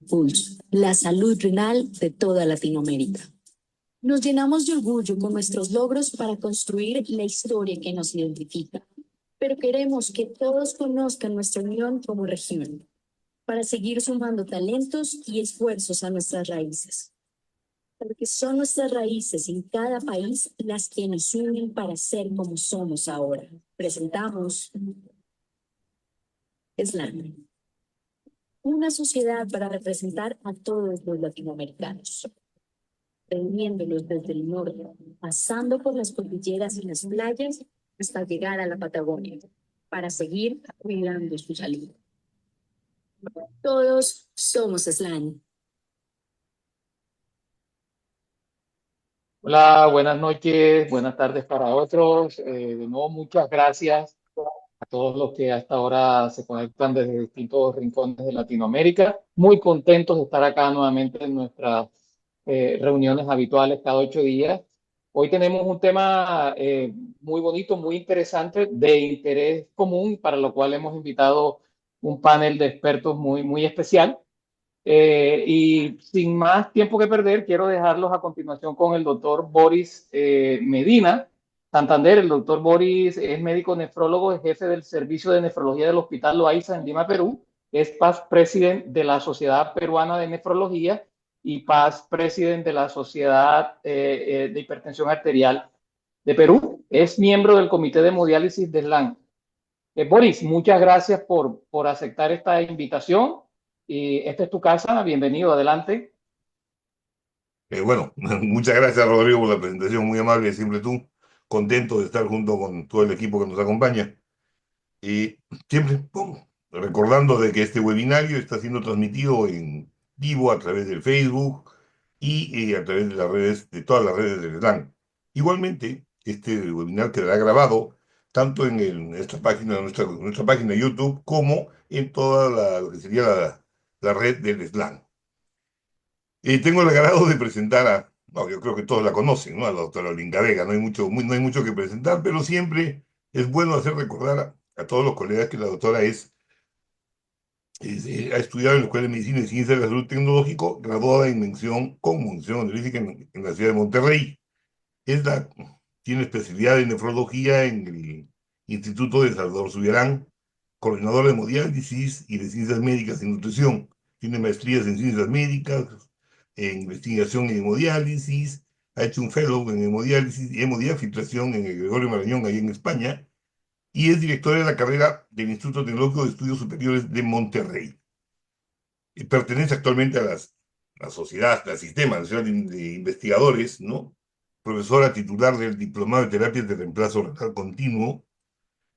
Pulse, la salud renal de toda Latinoamérica. Nos llenamos de orgullo con nuestros logros para construir la historia que nos identifica, pero queremos que todos conozcan nuestra unión como región, para seguir sumando talentos y esfuerzos a nuestras raíces. Porque son nuestras raíces en cada país las que nos unen para ser como somos ahora. Presentamos SLAN, una sociedad para representar a todos los latinoamericanos, reuniéndolos desde el norte, pasando por las cordilleras y las playas hasta llegar a la Patagonia, para seguir cuidando su salud. Todos somos SLAN. Hola, buenas noches, buenas tardes para otros. De nuevo, muchas gracias a todos los que hasta ahora se conectan desde distintos rincones de Latinoamérica. Muy contentos de estar acá nuevamente en nuestras reuniones habituales cada 8 días. Hoy tenemos un tema muy bonito, muy interesante, de interés común, para lo cual hemos invitado un panel de expertos muy especial. Y sin más tiempo que perder, quiero dejarlos a continuación con el doctor Boris Medina, Santander. El doctor Boris es médico nefrólogo, es jefe del servicio de nefrología del Hospital Loaiza en Lima, Perú. Es past president de la Sociedad Peruana de Nefrología y past president de la Sociedad de Hipertensión Arterial de Perú. Es miembro del Comité de Hemodiálisis de SLAN. Boris, muchas gracias por aceptar esta invitación. Y esta es tu casa, bienvenido, adelante. Bueno, muchas gracias, Rodrigo, por la presentación, muy amable, siempre tú. Contento de estar junto con todo el equipo que nos acompaña. Y siempre recordando de que este webinario está siendo transmitido en vivo a través del Facebook y a través de las redes, de todas las redes del SLAN. Igualmente, este webinar quedará grabado tanto en nuestra página de YouTube como en toda lo que sería la red del SLAN. Tengo el agrado de presentar yo creo que todos la conocen, ¿no? A la doctora Olinga Vega. No hay mucho que presentar, pero siempre es bueno hacer recordar a todos los colegas que la doctora ha estudiado en la Escuela de Medicina y Ciencias de la Salud Tecnológico, graduada con mención honorífica en la ciudad de Monterrey. Tiene especialidad en nefrología en el Instituto de Salvador Subirán, coordinador de hemodiálisis y de ciencias médicas y nutrición. Tiene maestrías en ciencias médicas, en investigación en hemodiálisis, ha hecho un fellow en hemodiálisis y hemodiafiltración en el Gregorio Marañón, ahí en España, y es directora de la carrera del Instituto Tecnológico de Estudios Superiores de Monterrey. Pertenece actualmente a la sociedad, al Sistema Nacional de Investigadores, ¿no? Profesora titular del Diplomado de Terapias de Reemplazo Renal Continuo,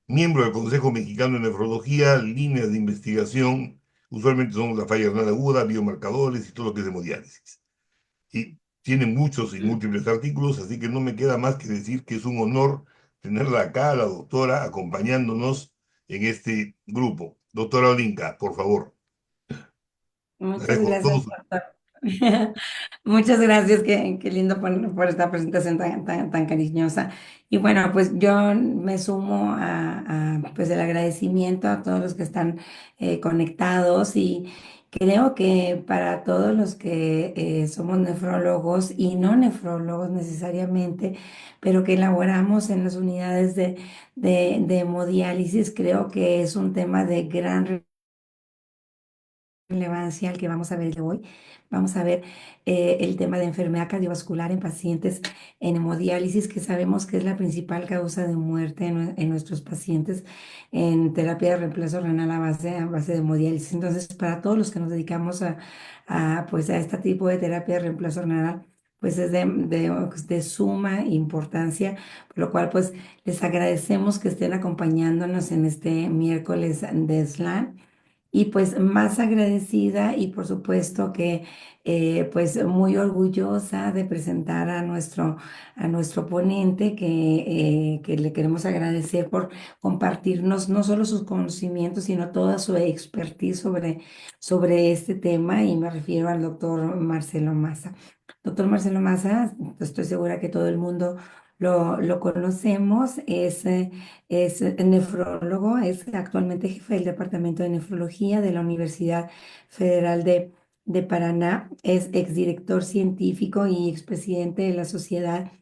miembro del Consejo Mexicano de Nefrología, líneas de investigación, usualmente son la falla renal aguda, biomarcadores y todo lo que es hemodiálisis. Y tiene muchos y múltiples artículos, así que no me queda más que decir que es un honor tenerla acá, la doctora, acompañándonos en este grupo. Doctora Olinka, por favor. Muchas gracias, doctor. Muchas gracias, qué lindo por esta presentación tan cariñosa. Y bueno, pues yo me sumo pues el agradecimiento a todos los que están conectados, y creo que para todos los que somos nefrólogos y no nefrólogos necesariamente, pero que elaboramos en las unidades de hemodiálisis, creo que es un tema de gran relevancia el que vamos a ver de hoy. Vamos a ver el tema de enfermedad cardiovascular en pacientes en hemodiálisis, que sabemos que es la principal causa de muerte en nuestros pacientes en terapia de reemplazo renal a base de hemodiálisis. Entonces, para todos los que nos dedicamos pues a este tipo de terapia de reemplazo renal, pues es de suma importancia, por lo cual pues les agradecemos que estén acompañándonos en este miércoles de SLAN. Y pues más agradecida, y por supuesto que pues muy orgullosa de presentar a nuestro ponente, que le queremos agradecer por compartirnos no solo sus conocimientos, sino toda su expertise sobre este tema, y me refiero al doctor Marcelo Maza. Doctor Marcelo Maza, estoy segura que todo el mundo lo conocemos. Es nefrólogo, es actualmente jefe del Departamento de Nefrología de la Universidad Federal de Paraná, es exdirector científico y expresidente de la Sociedad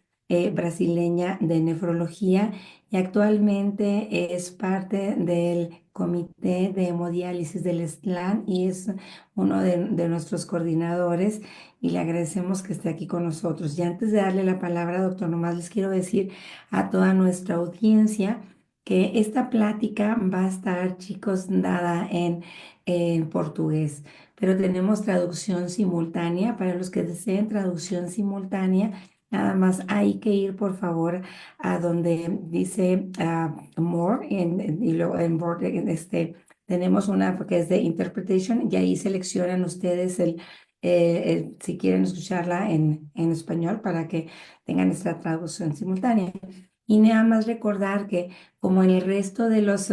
Brasileña de Nefrología y actualmente es parte del Comité de Hemodiálisis del SLAN y es uno de nuestros coordinadores y le agradecemos que esté aquí con nosotros. Y antes de darle la palabra, doctor, nomás les quiero decir a toda nuestra audiencia que esta plática va a estar, chicos, dada en portugués, pero tenemos traducción simultánea. Para los que deseen traducción simultánea, nada más hay que ir, por favor, a donde dice More y luego en Board, tenemos una que es de Interpretation y ahí seleccionan ustedes si quieren escucharla en español para que tengan esta traducción simultánea. Y nada más recordar que como en el resto de los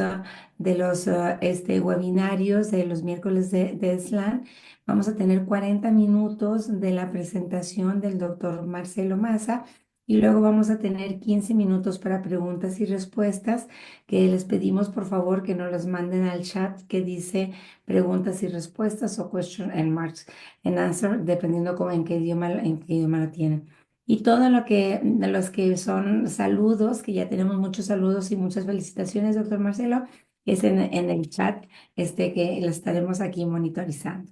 webinarios de los miércoles de SLAN, vamos a tener 40 minutos de la presentación del doctor Marcelo Maza y luego vamos a tener 15 minutos para preguntas y respuestas, que les pedimos por favor que nos las manden al chat que dice preguntas y respuestas o question and marks and answer, dependiendo en qué idioma lo tienen. Y todo de los que son saludos, que ya tenemos muchos saludos y muchas felicitaciones, doctor Marcelo, es en el chat que lo estaremos aquí monitorizando.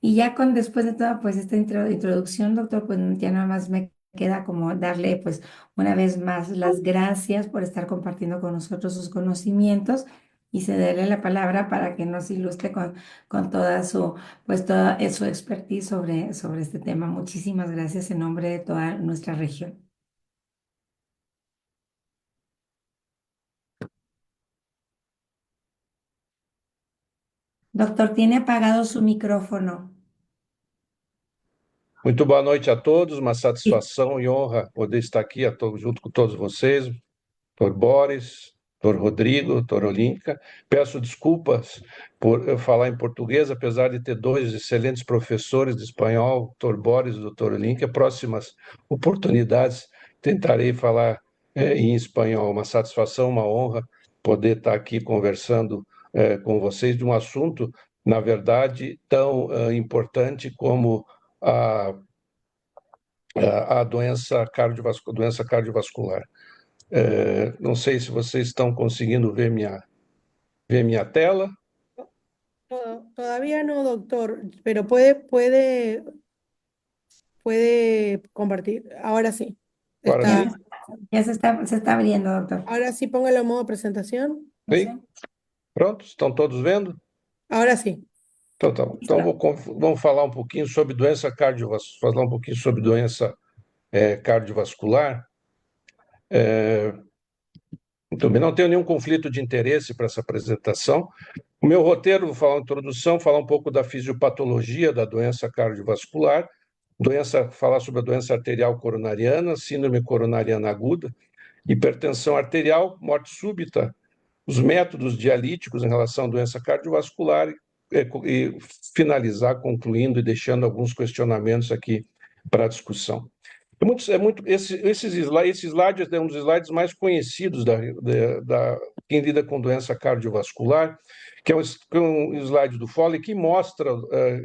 Y ya después de toda pues esta introducción, doctor, pues ya nada más me queda como darle pues una vez más las gracias por estar compartiendo con nosotros sus conocimientos y cederle la palabra para que nos ilustre con toda su expertise sobre este tema. Muchísimas gracias en nombre de toda nuestra región. Doctor, tiene apagado su micrófono. Muito boa noite a todos, uma satisfação e honra poder estar aqui junto com todos vocês, Dr. Boris, Dr. Rodrigo, Dr. Olímpia. Peço desculpas por eu falar em português, apesar de ter dois excelentes professores de espanhol, Dr. Boris e Dr. Olímpia. Próximas oportunidades tentarei falar em espanhol. Uma satisfação, uma honra poder estar aqui conversando com vocês de um assunto, na verdade, tão importante como a doença cardiovascular. Não sei se vocês estão conseguindo ver minha tela. Todavía no, doctor, pero puede compartir. Ahora sí. Ahora sí. Ya se está abriendo, doctor. Ahora sí, póngalo en modo presentación. Sim? Pronto? Estão todos vendo? Ahora sí. Então, tá bom. Então vamos falar um pouquinho sobre doença cardiovascular. Muito bem, não tenho nenhum conflito de interesse para essa apresentação. O meu roteiro, vou falar uma introdução, falar um pouco da fisiopatologia da doença cardiovascular, falar sobre a doença arterial coronariana, síndrome coronariana aguda, hipertensão arterial, morte súbita, os métodos dialíticos em relação à doença cardiovascular e finalizar concluindo e deixando alguns questionamentos aqui para discussão. Esse slide é um dos slides mais conhecidos quem lida com doença cardiovascular, que é um slide do Foley que mostra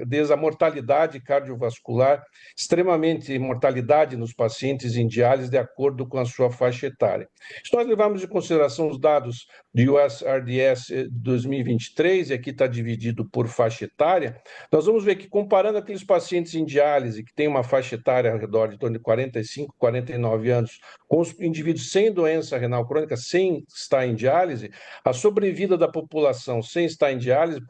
desde a mortalidade cardiovascular, extremamente mortalidade nos pacientes em diálise de acordo com a sua faixa etária. Se nós levarmos em consideração os dados do USRDS 2023, e aqui está dividido por faixa etária, nós vamos ver que comparando aqueles pacientes em diálise que têm uma faixa etária ao redor de torno de 45, 49 anos, com os indivíduos sem doença renal crônica, sem estar em diálise, a sobrevida da população sem estar em diálise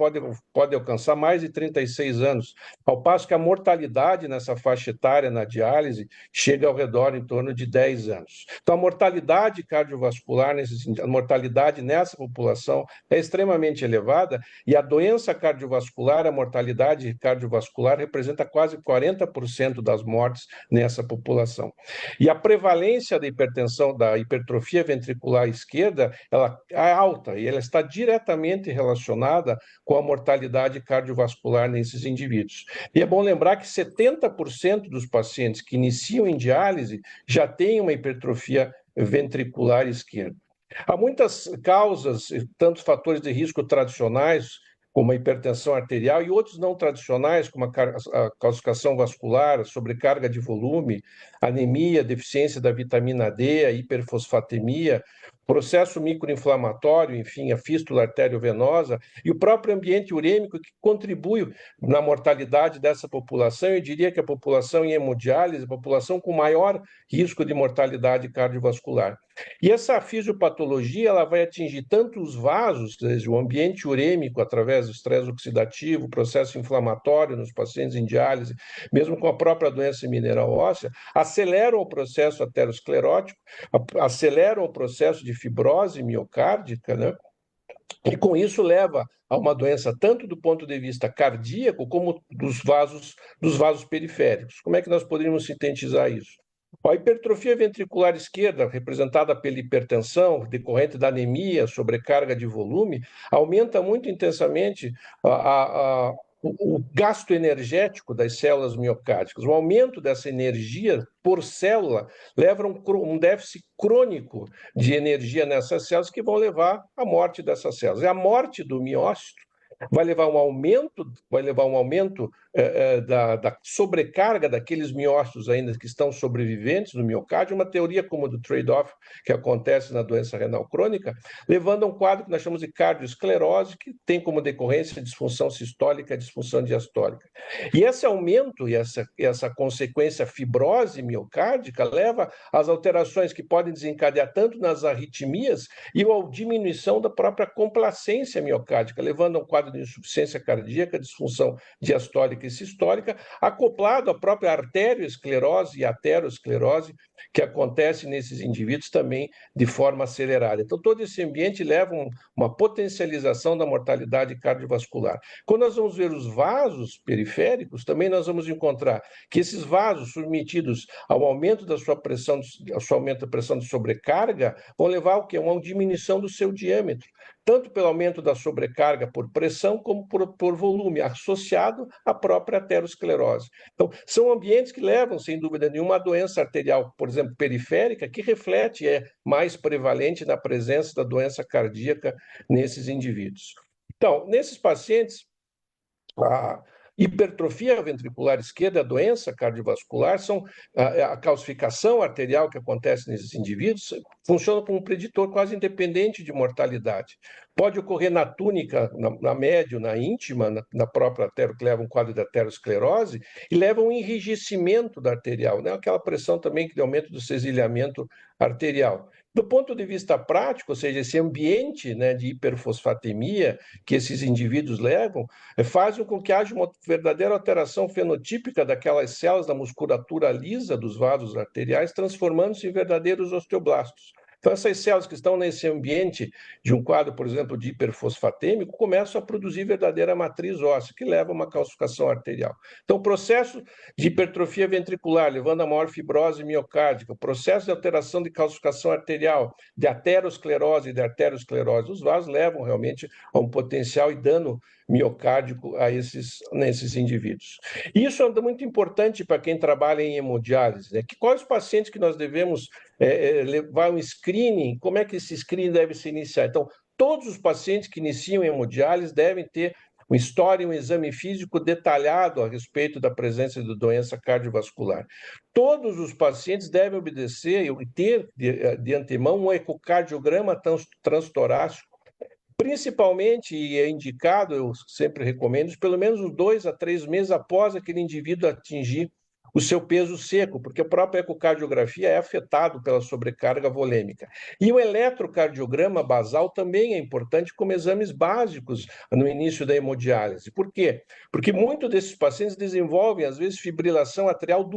pode alcançar mais de 36 anos, ao passo que a mortalidade nessa faixa etária na diálise chega ao redor em torno de 10 anos. Então, a mortalidade cardiovascular, a mortalidade nessa população é extremamente elevada e a doença cardiovascular, a mortalidade cardiovascular representa quase 40% das mortes nessa população. E a prevalência da hipertensão, da hipertrofia ventricular esquerda, ela é alta e ela está diretamente relacionada com a mortalidade cardiovascular nesses indivíduos. E é bom lembrar que 70% dos pacientes que iniciam em diálise já têm uma hipertrofia ventricular esquerda. Há muitas causas, tanto fatores de risco tradicionais como a hipertensão arterial, e outros não tradicionais, como a calcificação vascular, a sobrecarga de volume, anemia, deficiência da vitamina D, a hiperfosfatemia, processo microinflamatório, enfim, a fístula arteriovenosa, e o próprio ambiente urêmico que contribui na mortalidade dessa população. Eu diria que a população em hemodiálise é a população com maior risco de mortalidade cardiovascular. E essa fisiopatologia ela vai atingir tanto os vasos, desde o ambiente urêmico, através do estresse oxidativo, processo inflamatório nos pacientes em diálise, mesmo com a própria doença mineral óssea, aceleram o processo aterosclerótico, aceleram o processo de fibrose miocárdica, né? E com isso leva a uma doença tanto do ponto de vista cardíaco como dos vasos periféricos. Como é que nós poderíamos sintetizar isso? A hipertrofia ventricular esquerda, representada pela hipertensão, decorrente da anemia, sobrecarga de volume, aumenta muito intensamente o gasto energético das células miocárdicas. O aumento dessa energia por célula leva a um déficit crônico de energia nessas células que vão levar à morte dessas células. E a morte do miócito vai levar a um aumento da sobrecarga daqueles miócitos ainda que estão sobreviventes no miocárdio, uma teoria como a do trade-off que acontece na doença renal crônica, levando a um quadro que nós chamamos de cardioesclerose, que tem como decorrência disfunção sistólica e disfunção diastólica. E esse aumento e essa consequência fibrose miocárdica leva às alterações que podem desencadear tanto nas arritmias e à diminuição da própria complacência miocárdica, levando a um quadro de insuficiência cardíaca, disfunção diastólica e sistólica, acoplado à própria arteriosclerose e aterosclerose, que acontece nesses indivíduos também de forma acelerada. Então, todo esse ambiente leva uma potencialização da mortalidade cardiovascular. Quando nós vamos ver os vasos periféricos, também nós vamos encontrar que esses vasos submetidos ao aumento da sua pressão, aumento da pressão de sobrecarga, vão levar ao quê? Uma diminuição do seu diâmetro, tanto pelo aumento da sobrecarga por pressão, como por volume, associado à própria aterosclerose. Então, são ambientes que levam, sem dúvida nenhuma, a doença arterial, por exemplo, periférica, que reflete, é mais prevalente na presença da doença cardíaca nesses indivíduos. Então, nesses pacientes, a hipertrofia ventricular esquerda, a doença cardiovascular, a calcificação arterial que acontece nesses indivíduos, funciona como um preditor quase independente de mortalidade. Pode ocorrer na túnica, na média, na íntima, na própria artéria, que leva um quadro de aterosclerose, e leva a um enrijecimento da arterial, né? Aquela pressão também de aumento do sesilhamento arterial. Do ponto de vista prático, ou seja, esse ambiente, né, de hiperfosfatemia que esses indivíduos levam, fazem com que haja uma verdadeira alteração fenotípica daquelas células da musculatura lisa dos vasos arteriais, transformando-se em verdadeiros osteoblastos. Então, essas células que estão nesse ambiente de um quadro, por exemplo, de hiperfosfatêmico, começam a produzir verdadeira matriz óssea, que leva a uma calcificação arterial. Então, o processo de hipertrofia ventricular, levando a maior fibrose miocárdica, o processo de alteração de calcificação arterial, de aterosclerose e de arteriosclerose dos vasos, levam realmente a um potencial e dano miocárdico nesses indivíduos. Isso é muito importante para quem trabalha em hemodiálise, né? Quais os pacientes que nós devemos levar um screening, como é que esse screening deve se iniciar? Então, todos os pacientes que iniciam hemodiálise devem ter uma história, um exame físico detalhado a respeito da presença de doença cardiovascular. Todos os pacientes devem obedecer e ter de antemão um ecocardiograma transtorácico, principalmente, e é indicado, eu sempre recomendo, pelo menos uns 2 a 3 meses após aquele indivíduo atingir o seu peso seco, porque a própria ecocardiografia é afetado pela sobrecarga volêmica. E o eletrocardiograma basal também é importante como exames básicos no início da hemodiálise. Por quê? Porque muitos desses pacientes desenvolvem, às vezes, fibrilação atrial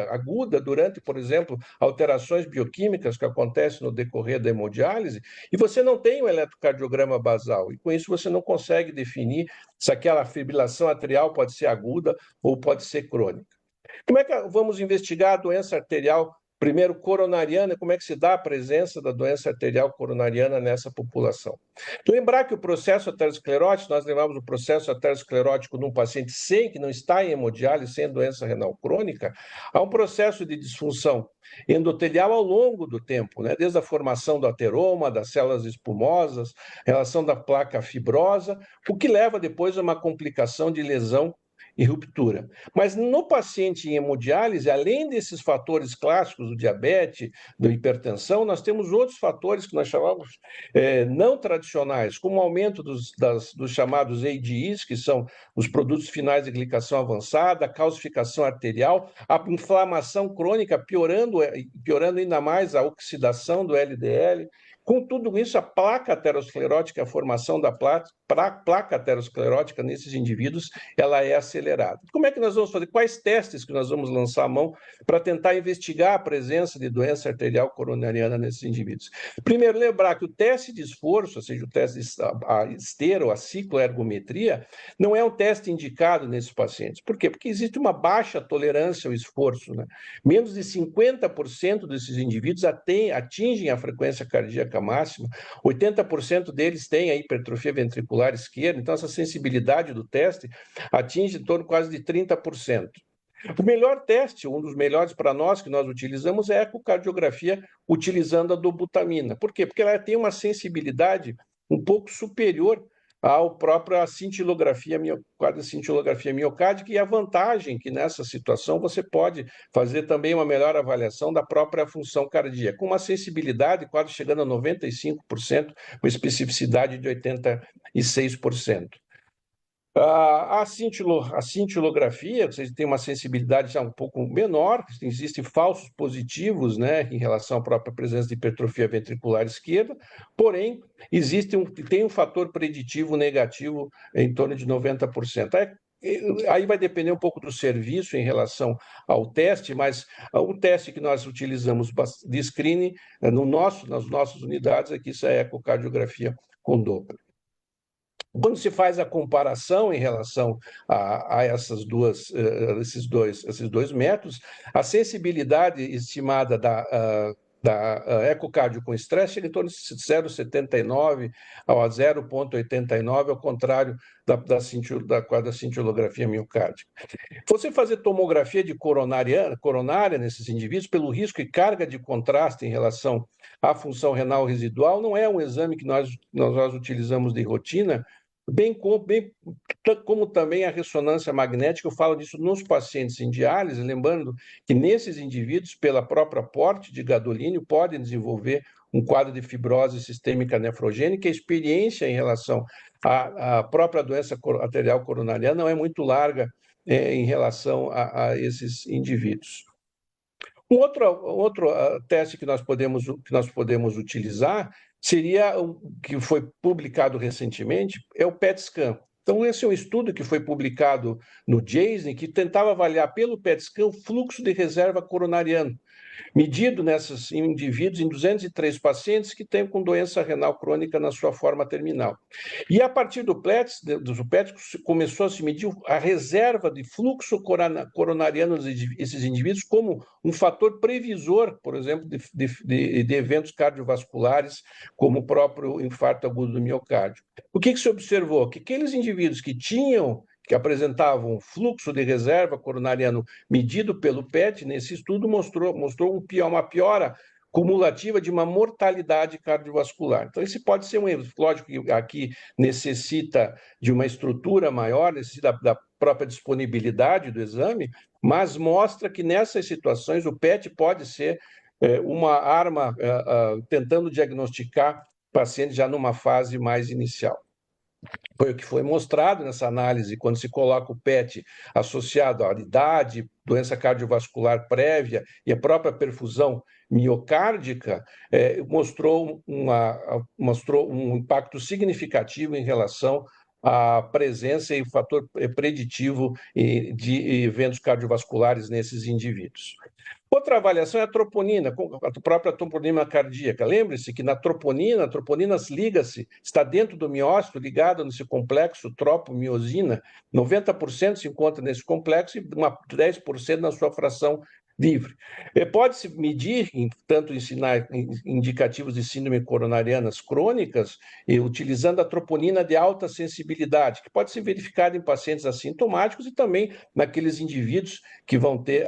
aguda durante, por exemplo, alterações bioquímicas que acontecem no decorrer da hemodiálise, e você não tem o eletrocardiograma basal, e com isso você não consegue definir se aquela fibrilação atrial pode ser aguda ou pode ser crônica. Como é que vamos investigar a doença arterial Primeiro, coronariana, como é que se dá a presença da doença arterial coronariana nessa população? Lembrar que o processo aterosclerótico, nós levamos o processo aterosclerótico num paciente que não está em hemodiálise, sem doença renal crônica, há um processo de disfunção endotelial ao longo do tempo, né? Desde a formação do ateroma, das células espumosas, relação da placa fibrosa, o que leva depois a uma complicação de lesão e ruptura. Mas no paciente em hemodiálise, além desses fatores clássicos do diabetes, da hipertensão, nós temos outros fatores que nós chamamos não tradicionais, como o aumento dos chamados ADIs, que são os produtos finais de glicação avançada, a calcificação arterial, a inflamação crônica, piorando ainda mais a oxidação do LDL. Com tudo isso, a placa aterosclerótica, a formação da placa aterosclerótica nesses indivíduos, ela é acelerada. Como é que nós vamos fazer? Quais testes que nós vamos lançar a mão para tentar investigar a presença de doença arterial coronariana nesses indivíduos? Primeiro, lembrar que o teste de esforço, ou seja, o teste a esteira ou a cicloergometria, não é um teste indicado nesses pacientes. Por quê? Porque existe uma baixa tolerância ao esforço, né? Menos de 50% desses indivíduos atingem a frequência cardíaca máxima, 80% deles têm a hipertrofia ventricular esquerda, então essa sensibilidade do teste atinge em torno quase de 30%. O melhor teste, um dos melhores para nós que nós utilizamos, é a ecocardiografia utilizando a dobutamina. Por quê? Porque ela tem uma sensibilidade um pouco superior ao própria cintilografia miocárdica, e a vantagem que nessa situação você pode fazer também uma melhor avaliação da própria função cardíaca, com uma sensibilidade quase chegando a 95%, com especificidade de 86%. A cintilografia, vocês têm uma sensibilidade já um pouco menor, existem falsos positivos, né, em relação à própria presença de hipertrofia ventricular esquerda, porém, tem um fator preditivo negativo em torno de 90%. Aí vai depender um pouco do serviço em relação ao teste, mas o teste que nós utilizamos de screening nas nossas unidades aqui, isso é a ecocardiografia com Doppler. Quando se faz a comparação em relação a esses dois métodos, a sensibilidade estimada da ecocardio com estresse chega em torno de 0,79 a 0,89, ao contrário da cintilografia miocárdica. Você fazer tomografia de coronária nesses indivíduos, pelo risco e carga de contraste em relação à função renal residual, não é um exame que nós utilizamos de rotina, bem como também a ressonância magnética. Eu falo disso nos pacientes em diálise, lembrando que nesses indivíduos, pela própria aporte de gadolínio, podem desenvolver um quadro de fibrose sistêmica nefrogênica. A experiência em relação à própria doença arterial coronariana não é muito larga em relação a esses indivíduos. Um outro teste que nós podemos utilizar seria o que foi publicado recentemente, é o PET scan. Então, esse é um estudo que foi publicado no JASN, que tentava avaliar pelo PET scan o fluxo de reserva coronariano, medido nesses indivíduos, em 203 pacientes que têm com doença renal crônica na sua forma terminal. E a partir do PET, começou a se medir a reserva de fluxo coronariano desses indivíduos como um fator previsor, por exemplo, de eventos cardiovasculares, como o próprio infarto agudo do miocárdio. O que se observou? Que aqueles indivíduos que apresentavam fluxo de reserva coronariano medido pelo PET, nesse estudo mostrou uma piora cumulativa de uma mortalidade cardiovascular. Então, esse pode ser um erro. Lógico que aqui necessita de uma estrutura maior, necessita da própria disponibilidade do exame, mas mostra que nessas situações o PET pode ser uma arma tentando diagnosticar pacientes já numa fase mais inicial. Foi o que foi mostrado nessa análise, quando se coloca o PET associado à idade, doença cardiovascular prévia e a própria perfusão miocárdica, mostrou um impacto significativo em relação à presença e fator preditivo de eventos cardiovasculares nesses indivíduos. Outra avaliação é a troponina, a própria troponina cardíaca. Lembre-se que na troponina, a troponina liga-se, está dentro do miócito, ligada nesse complexo tropomiosina, 90% se encontra nesse complexo e 10% na sua fração livre. Pode-se medir, tanto em sinais indicativos de síndrome coronarianas crônicas, utilizando a troponina de alta sensibilidade, que pode ser verificada em pacientes assintomáticos e também naqueles indivíduos que vão ter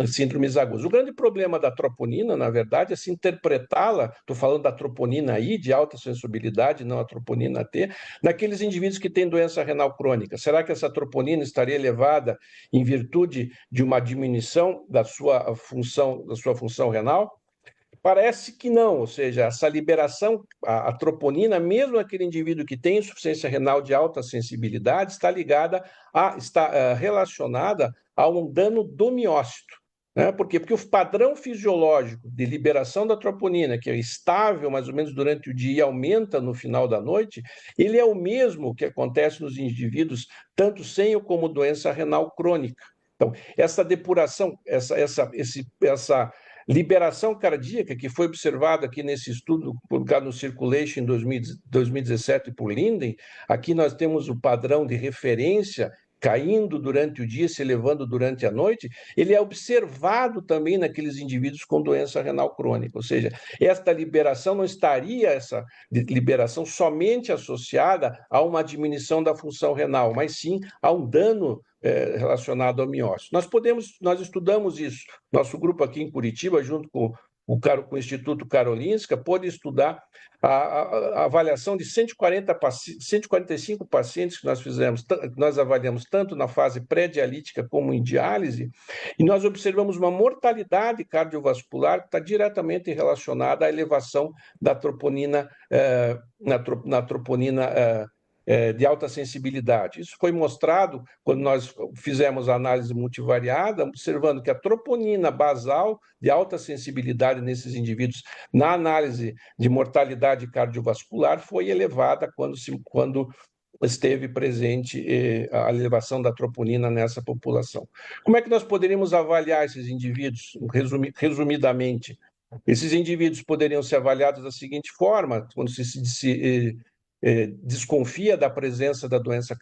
síndromes agudas. O grande problema da troponina, na verdade, é se interpretá-la, estou falando da troponina I, de alta sensibilidade, não a troponina T, naqueles indivíduos que têm doença renal crônica. Será que essa troponina estaria elevada em virtude de uma diminuição da sua função renal? Parece que não, ou seja, essa liberação, a troponina, mesmo aquele indivíduo que tem insuficiência renal de alta sensibilidade, está relacionada a um dano do miócito. Né? Por quê? Porque o padrão fisiológico de liberação da troponina, que é estável mais ou menos durante o dia e aumenta no final da noite, ele é o mesmo que acontece nos indivíduos, tanto sem ou como doença renal crônica. Então, essa depuração, essa liberação cardíaca que foi observada aqui nesse estudo publicado no Circulation em 2017 por Linden, aqui nós temos o padrão de referência caindo durante o dia, se elevando durante a noite, ele é observado também naqueles indivíduos com doença renal crônica, ou seja, esta liberação não estaria, essa liberação somente associada a uma diminuição da função renal, mas sim a um dano relacionado ao miócito. Nós estudamos isso, nosso grupo aqui em Curitiba, junto com o Instituto Karolinska, pôde estudar a avaliação de 145 pacientes que nós fizemos, nós avaliamos tanto na fase pré-dialítica como em diálise, e nós observamos uma mortalidade cardiovascular que está diretamente relacionada à elevação da troponina, na troponina de alta sensibilidade. Isso foi mostrado quando nós fizemos a análise multivariada, observando que a troponina basal de alta sensibilidade nesses indivíduos, na análise de mortalidade cardiovascular, foi elevada quando esteve presente a elevação da troponina nessa população. Como é que nós poderíamos avaliar esses indivíduos, resumidamente? Esses indivíduos poderiam ser avaliados da seguinte forma, quando se desconfia da presença da doença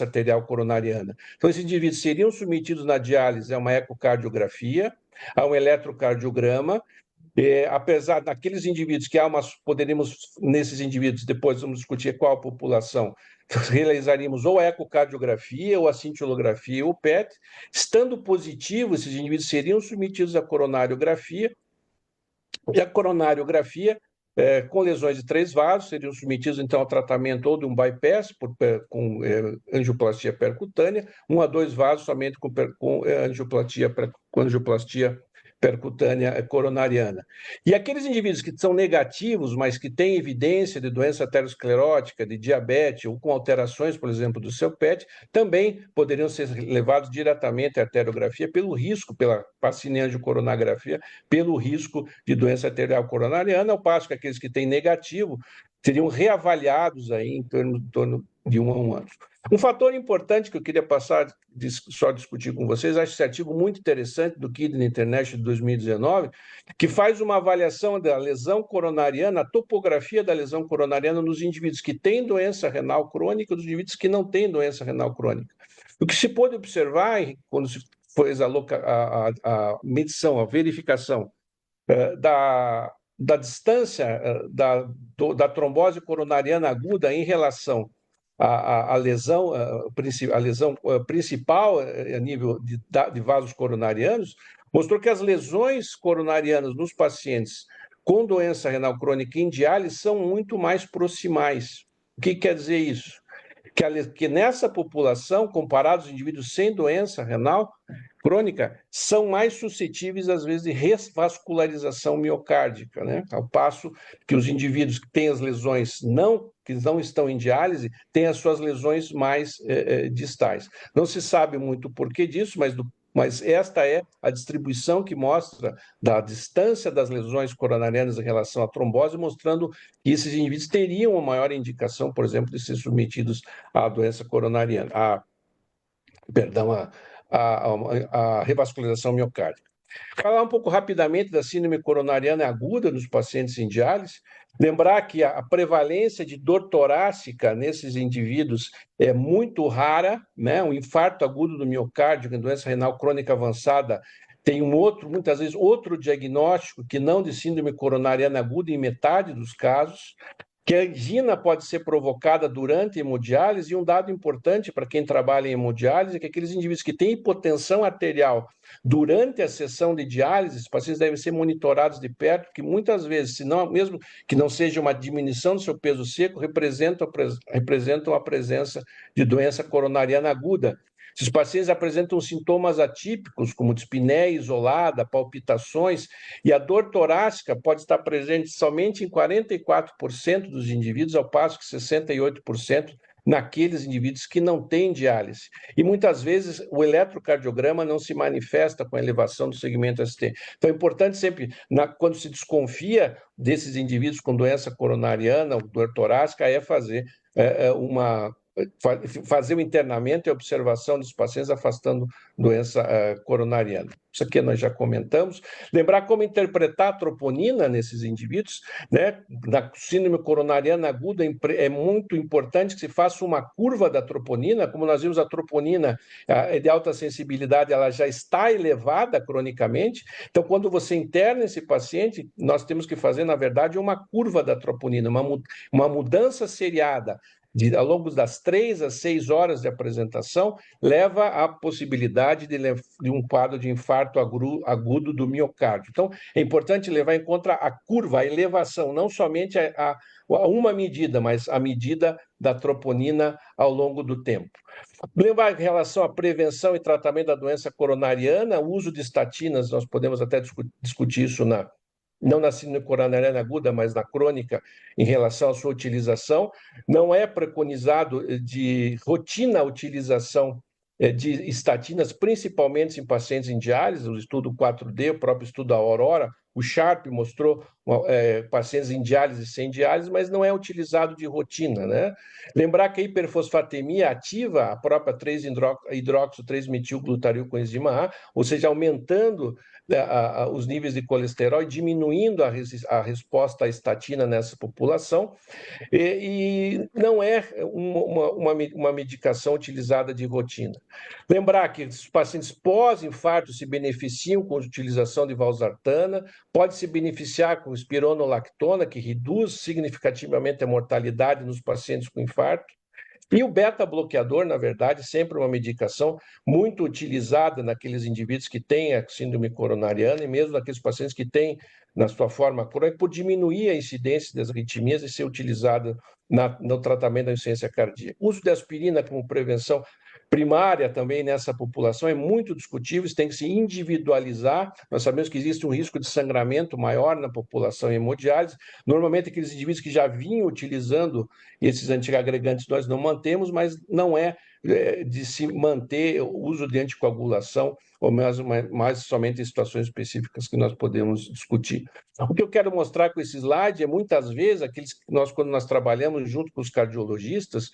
arterial coronariana. Então, esses indivíduos seriam submetidos na diálise a uma ecocardiografia, a um eletrocardiograma, apesar daqueles indivíduos que nesses indivíduos, depois vamos discutir qual a população, realizaríamos ou a ecocardiografia, ou a cintilografia, ou o PET. Estando positivo, esses indivíduos seriam submetidos à coronariografia, e a coronariografia com lesões de 3 vasos, seriam submetidos, então, ao tratamento ou de um bypass, com angioplastia percutânea, 1 a 2 vasos somente com angioplastia percutânea coronariana. E aqueles indivíduos que são negativos, mas que têm evidência de doença aterosclerótica, de diabetes, ou com alterações, por exemplo, do seu PET, também poderiam ser levados diretamente à arteriografia pelo risco, pela angicoronografia, pelo risco de doença arterial coronariana, ao passo que aqueles que têm negativo seriam reavaliados aí em torno de 1 a 1 ano. Um fator importante que eu queria só discutir com vocês, acho esse artigo muito interessante do Kidney International de 2019, que faz uma avaliação da lesão coronariana, a topografia da lesão coronariana nos indivíduos que têm doença renal crônica e nos indivíduos que não têm doença renal crônica. O que se pôde observar, quando se fez a medição, a verificação da distância da trombose coronariana aguda em relação à lesão principal a nível de vasos coronarianos, mostrou que as lesões coronarianas nos pacientes com doença renal crônica em diálise são muito mais proximais. O que quer dizer isso? Que nessa população, comparados aos indivíduos sem doença renal crônica, são mais suscetíveis, às vezes, de revascularização miocárdica, né? Ao passo que os indivíduos que têm as lesões que não estão em diálise têm as suas lesões mais distais. Não se sabe muito o porquê disso, mas esta é a distribuição que mostra da distância das lesões coronarianas em relação à trombose, mostrando que esses indivíduos teriam uma maior indicação, por exemplo, de ser submetidos à doença coronariana, a revascularização miocárdica. Falar um pouco rapidamente da síndrome coronariana aguda nos pacientes em diálise. Lembrar que a prevalência de dor torácica nesses indivíduos é muito rara, né? Um infarto agudo do miocárdio, doença renal crônica avançada, tem muitas vezes outro diagnóstico que não de síndrome coronariana aguda em metade dos casos. Que a angina pode ser provocada durante a hemodiálise, e um dado importante para quem trabalha em hemodiálise é que aqueles indivíduos que têm hipotensão arterial durante a sessão de diálise, os pacientes devem ser monitorados de perto, porque muitas vezes, se não, mesmo que não seja uma diminuição do seu peso seco, representam a presença de doença coronariana aguda. Se os pacientes apresentam sintomas atípicos, como dispneia isolada, palpitações, e a dor torácica pode estar presente somente em 44% dos indivíduos, ao passo que 68% naqueles indivíduos que não têm diálise. E muitas vezes o eletrocardiograma não se manifesta com a elevação do segmento ST. Então é importante sempre, quando se desconfia desses indivíduos com doença coronariana ou dor torácica, é fazer o internamento e a observação dos pacientes afastando doença coronariana. Isso aqui nós já comentamos. Lembrar como interpretar a troponina nesses indivíduos, né? Na síndrome coronariana aguda é muito importante que se faça uma curva da troponina. Como nós vimos, a troponina de alta sensibilidade, ela já está elevada cronicamente. Então, quando você interna esse paciente, nós temos que fazer, na verdade, uma curva da troponina, uma mudança seriada ao longo das 3 a 6 horas de apresentação, leva à possibilidade de um quadro de infarto agudo do miocárdio. Então, é importante levar em conta a curva, a elevação, não somente a uma medida, mas a medida da troponina ao longo do tempo. Lembrar em relação à prevenção e tratamento da doença coronariana, o uso de estatinas, nós podemos até discutir isso não na síndrome coronariana aguda, mas na crônica, em relação à sua utilização. Não é preconizado de rotina a utilização de estatinas, principalmente em pacientes em diálise, o estudo 4D, o próprio estudo Aurora, o Sharp mostrou pacientes em diálise e sem diálise, mas não é utilizado de rotina, né? Lembrar que a hiperfosfatemia ativa a própria 3-hidroxo-3-metilglutaril coenzima A, ou seja, aumentando os níveis de colesterol e diminuindo a resposta à estatina nessa população, e não é uma medicação utilizada de rotina. Lembrar que os pacientes pós-infarto se beneficiam com a utilização de valsartana, pode se beneficiar com espironolactona, que reduz significativamente a mortalidade nos pacientes com infarto. E o beta-bloqueador, na verdade, sempre uma medicação muito utilizada naqueles indivíduos que têm a síndrome coronariana e mesmo naqueles pacientes que têm na sua forma crônica, por diminuir a incidência das arritmias e ser utilizado no tratamento da insuficiência cardíaca. O uso de aspirina como prevenção primária também nessa população é muito discutível, isso tem que se individualizar. Nós sabemos que existe um risco de sangramento maior na população em hemodiálise. Normalmente, aqueles indivíduos que já vinham utilizando esses antiagregantes nós não mantemos, mas não é de se manter o uso de anticoagulação, ou mais somente em situações específicas que nós podemos discutir. O que eu quero mostrar com esse slide é, muitas vezes, quando nós trabalhamos junto com os cardiologistas,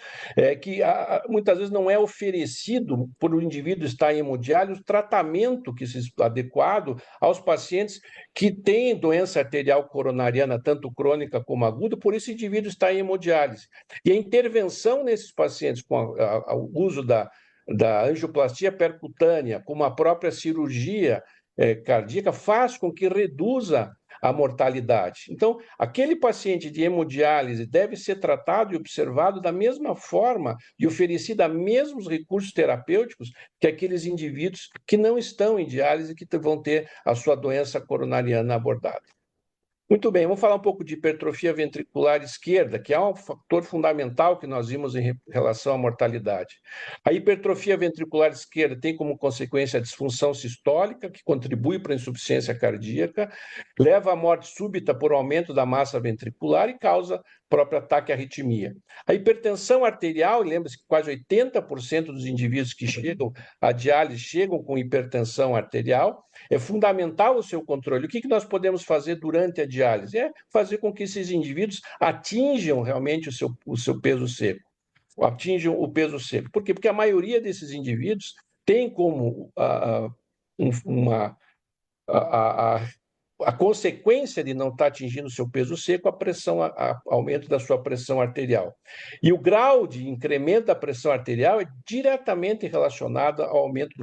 que muitas vezes não é oferecido por o indivíduo estar em hemodiálise o tratamento adequado aos pacientes que têm doença arterial coronariana, tanto crônica como aguda, por esse indivíduo estar em hemodiálise. E a intervenção nesses pacientes com o uso da angioplastia percutânea, como a própria cirurgia cardíaca, faz com que reduza a mortalidade. Então, aquele paciente de hemodiálise deve ser tratado e observado da mesma forma e oferecido os mesmos recursos terapêuticos que aqueles indivíduos que não estão em diálise e que vão ter a sua doença coronariana abordada. Muito bem, vamos falar um pouco de hipertrofia ventricular esquerda, que é um fator fundamental que nós vimos em relação à mortalidade. A hipertrofia ventricular esquerda tem como consequência a disfunção sistólica, que contribui para a insuficiência cardíaca, leva à morte súbita por aumento da massa ventricular e causa próprio ataque à arritmia. A hipertensão arterial, lembre-se que quase 80% dos indivíduos que chegam à diálise chegam com hipertensão arterial. É fundamental o seu controle. O que nós podemos fazer durante a diálise? É fazer com que esses indivíduos atinjam realmente o seu peso seco. Atinjam o peso seco. Por quê? Porque a maioria desses indivíduos tem como a consequência de não estar atingindo o seu peso seco, aumento da sua pressão arterial. E o grau de incremento da pressão arterial é diretamente relacionado ao aumento,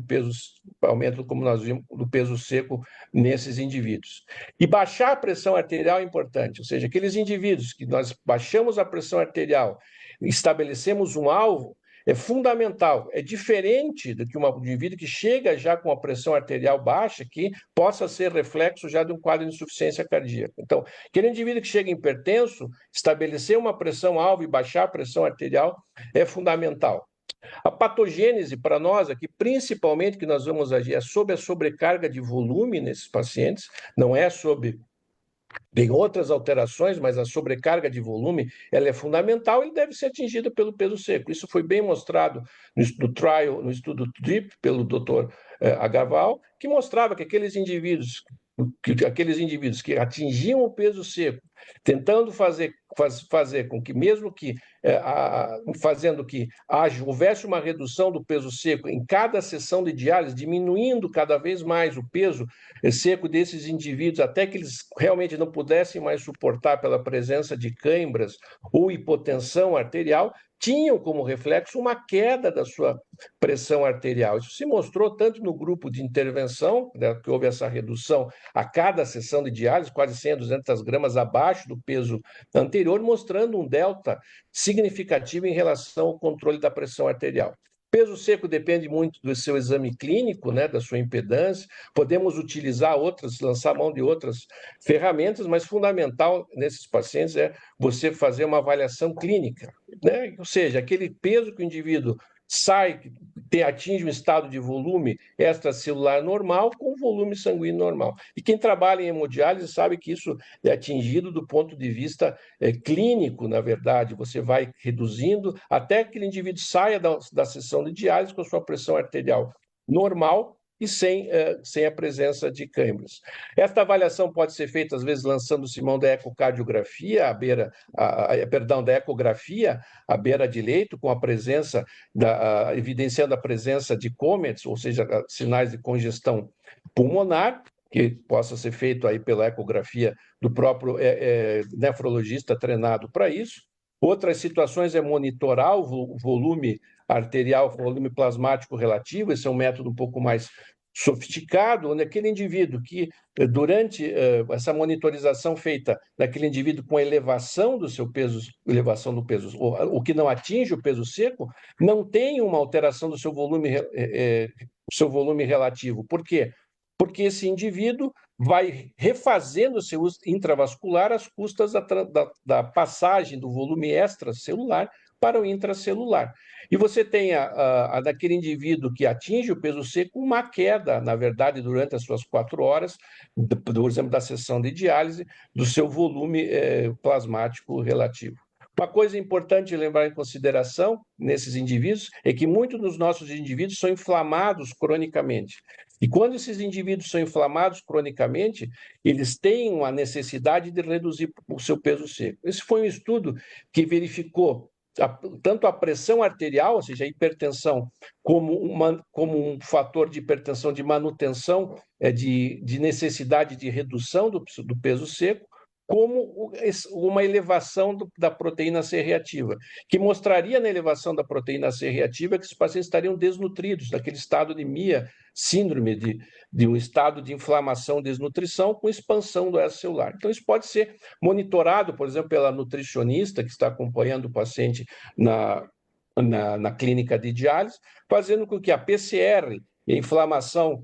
como nós vimos, do peso seco nesses indivíduos. E baixar a pressão arterial é importante, ou seja, aqueles indivíduos que nós baixamos a pressão arterial, estabelecemos um alvo, é fundamental, é diferente do que um indivíduo que chega já com a pressão arterial baixa, que possa ser reflexo já de um quadro de insuficiência cardíaca. Então, aquele indivíduo que chega hipertenso, estabelecer uma pressão-alvo e baixar a pressão arterial é fundamental. A patogênese para nós aqui, principalmente que nós vamos agir, é sobre a sobrecarga de volume nesses pacientes, não é sobre... Tem outras alterações, mas a sobrecarga de volume ela é fundamental e deve ser atingida pelo peso seco. Isso foi bem mostrado no estudo TRIP, pelo Dr. Agaval, que mostrava que aqueles indivíduos que atingiam o peso seco, tentando fazer com que, mesmo que fazendo que houvesse uma redução do peso seco em cada sessão de diálise, diminuindo cada vez mais o peso seco desses indivíduos, até que eles realmente não pudessem mais suportar pela presença de câimbras ou hipotensão arterial, tinham como reflexo uma queda da sua pressão arterial. Isso se mostrou tanto no grupo de intervenção, né, que houve essa redução a cada sessão de diálise, quase 100 a 200 gramas abaixo do peso anterior, mostrando um delta significativo em relação ao controle da pressão arterial. Peso seco depende muito do seu exame clínico, né, da sua impedância. Podemos utilizar lançar mão de outras ferramentas, mas fundamental nesses pacientes é você fazer uma avaliação clínica, né? Ou seja, aquele peso que o indivíduo atinge um estado de volume extracelular normal com volume sanguíneo normal. E quem trabalha em hemodiálise sabe que isso é atingido do ponto de vista clínico, na verdade. Você vai reduzindo até que aquele indivíduo saia da sessão de diálise com a sua pressão arterial normal e sem a presença de câimbras. Esta avaliação pode ser feita, às vezes, lançando-se mão da ecocardiografia, da ecografia à beira de leito, com a presença, evidenciando a presença de COMETs, ou seja, sinais de congestão pulmonar, que possa ser feito aí pela ecografia do próprio nefrologista treinado para isso. Outras situações é monitorar o volume arterial, volume plasmático relativo, esse é um método um pouco mais sofisticado, onde aquele indivíduo que, durante essa monitorização feita naquele indivíduo com elevação do seu peso, o que não atinge o peso seco, não tem uma alteração do seu volume relativo. Por quê? Porque esse indivíduo vai refazendo o seu uso intravascular às custas da passagem do volume extracelular para o intracelular. E você tem daquele indivíduo que atinge o peso seco uma queda, na verdade, durante as suas 4 horas, por exemplo, da sessão de diálise, do seu volume plasmático relativo. Uma coisa importante lembrar em consideração nesses indivíduos é que muitos dos nossos indivíduos são inflamados cronicamente. E quando esses indivíduos são inflamados cronicamente, eles têm uma necessidade de reduzir o seu peso seco. Esse foi um estudo que verificou tanto a pressão arterial, ou seja, a hipertensão, como um fator de hipertensão de manutenção, de necessidade de redução do peso seco, como uma elevação da proteína C reativa, que mostraria na elevação da proteína C reativa que os pacientes estariam desnutridos, naquele estado de MIA, síndrome de um estado de inflamação, desnutrição, com expansão do celular. Então, isso pode ser monitorado, por exemplo, pela nutricionista que está acompanhando o paciente na clínica de diálise, fazendo com que a PCR e a inflamação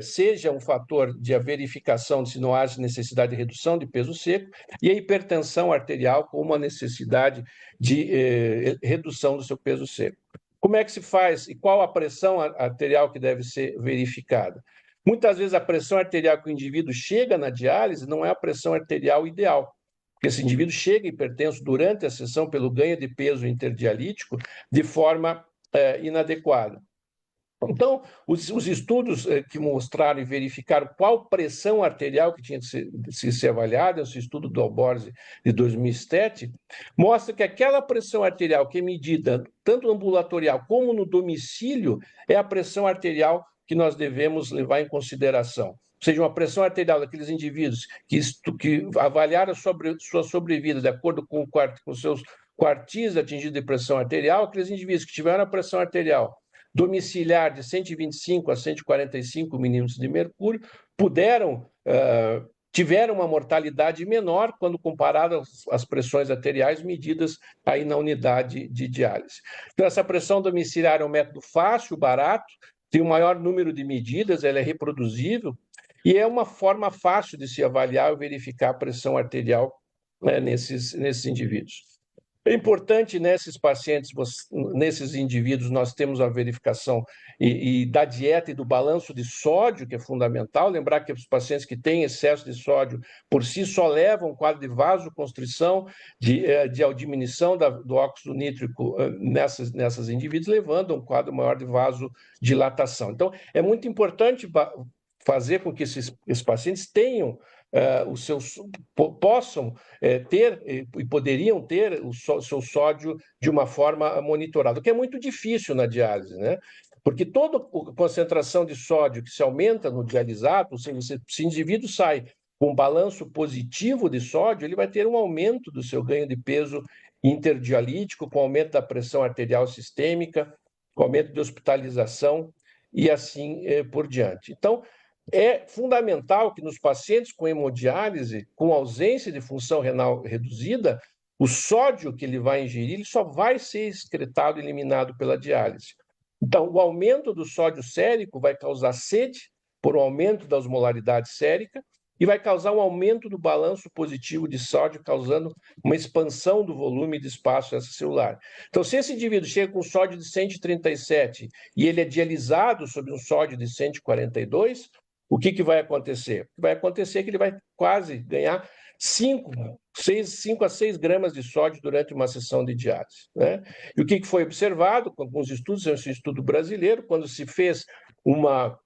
seja um fator de verificação de se não há necessidade de redução de peso seco, e a hipertensão arterial com uma necessidade de redução do seu peso seco. Como é que se faz e qual a pressão arterial que deve ser verificada? Muitas vezes a pressão arterial que o indivíduo chega na diálise não é a pressão arterial ideal, porque esse indivíduo chega hipertenso durante a sessão pelo ganho de peso interdialítico de forma inadequada. Então, os estudos que mostraram e verificaram qual pressão arterial que tinha que ser avaliada, esse estudo do Alborzi de 2007, mostra que aquela pressão arterial que é medida tanto no ambulatorial como no domicílio é a pressão arterial que nós devemos levar em consideração. seja, uma pressão arterial daqueles indivíduos que avaliaram sua sobrevida de acordo com os seus quartis atingidos de pressão arterial, aqueles indivíduos que tiveram a pressão arterial domiciliar de 125 a 145 milímetros de mercúrio, tiveram uma mortalidade menor quando comparado às pressões arteriais medidas aí na unidade de diálise. Então, essa pressão domiciliar é um método fácil, barato, tem o maior número de medidas, ela é reproduzível e é uma forma fácil de se avaliar e verificar a pressão arterial nesses indivíduos. É importante nesses pacientes, nesses indivíduos, nós temos a verificação da dieta e do balanço de sódio, que é fundamental. Lembrar que os pacientes que têm excesso de sódio, por si só levam um quadro de vasoconstrição, de diminuição do óxido nítrico nessas indivíduos, levando a um quadro maior de vasodilatação. Então, é muito importante fazer com que esses pacientes tenham possam ter e poderiam ter o seu sódio de uma forma monitorada, o que é muito difícil na diálise, né? Porque toda a concentração de sódio que se aumenta no dialisado, se o indivíduo sai com um balanço positivo de sódio, ele vai ter um aumento do seu ganho de peso interdialítico, com aumento da pressão arterial sistêmica, com aumento de hospitalização e assim por diante. Então, é fundamental que nos pacientes com hemodiálise, com ausência de função renal reduzida, o sódio que ele vai ingerir ele só vai ser excretado e eliminado pela diálise. Então, o aumento do sódio sérico vai causar sede, por um aumento da osmolaridade sérica, e vai causar um aumento do balanço positivo de sódio, causando uma expansão do volume de espaço extracelular. Então, se esse indivíduo chega com sódio de 137 e ele é dialisado sob um sódio de 142, o que vai acontecer? Vai acontecer que ele vai quase ganhar 5 a 6 gramas de sódio durante uma sessão de diálise, né? E o que foi observado com alguns estudos, esse estudo brasileiro, quando se fez uma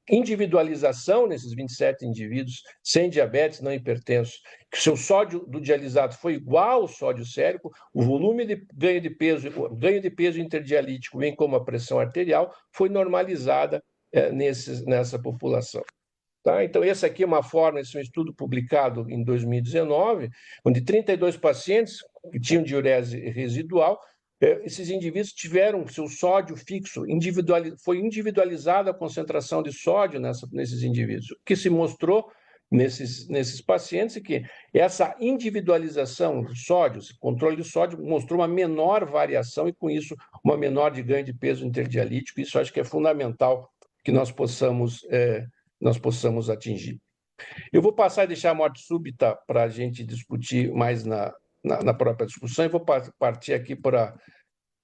individualização nesses 27 indivíduos sem diabetes, não hipertensos, que o seu sódio do dialisado foi igual ao sódio sérico, o volume de ganho de peso interdialítico, bem como a pressão arterial, foi normalizada nessa população. Tá? Então, essa aqui é uma forma, esse é um estudo publicado em 2019, onde 32 pacientes que tinham diurese residual, esses indivíduos tiveram seu sódio fixo, foi individualizada a concentração de sódio nesses indivíduos. O que se mostrou nesses pacientes é que essa individualização do sódio, esse controle do sódio, mostrou uma menor variação e, com isso, uma menor de ganho de peso interdialítico. Isso acho que é fundamental que nós possamos atingir. Eu vou passar e deixar a morte súbita para a gente discutir mais na própria discussão, e vou partir aqui para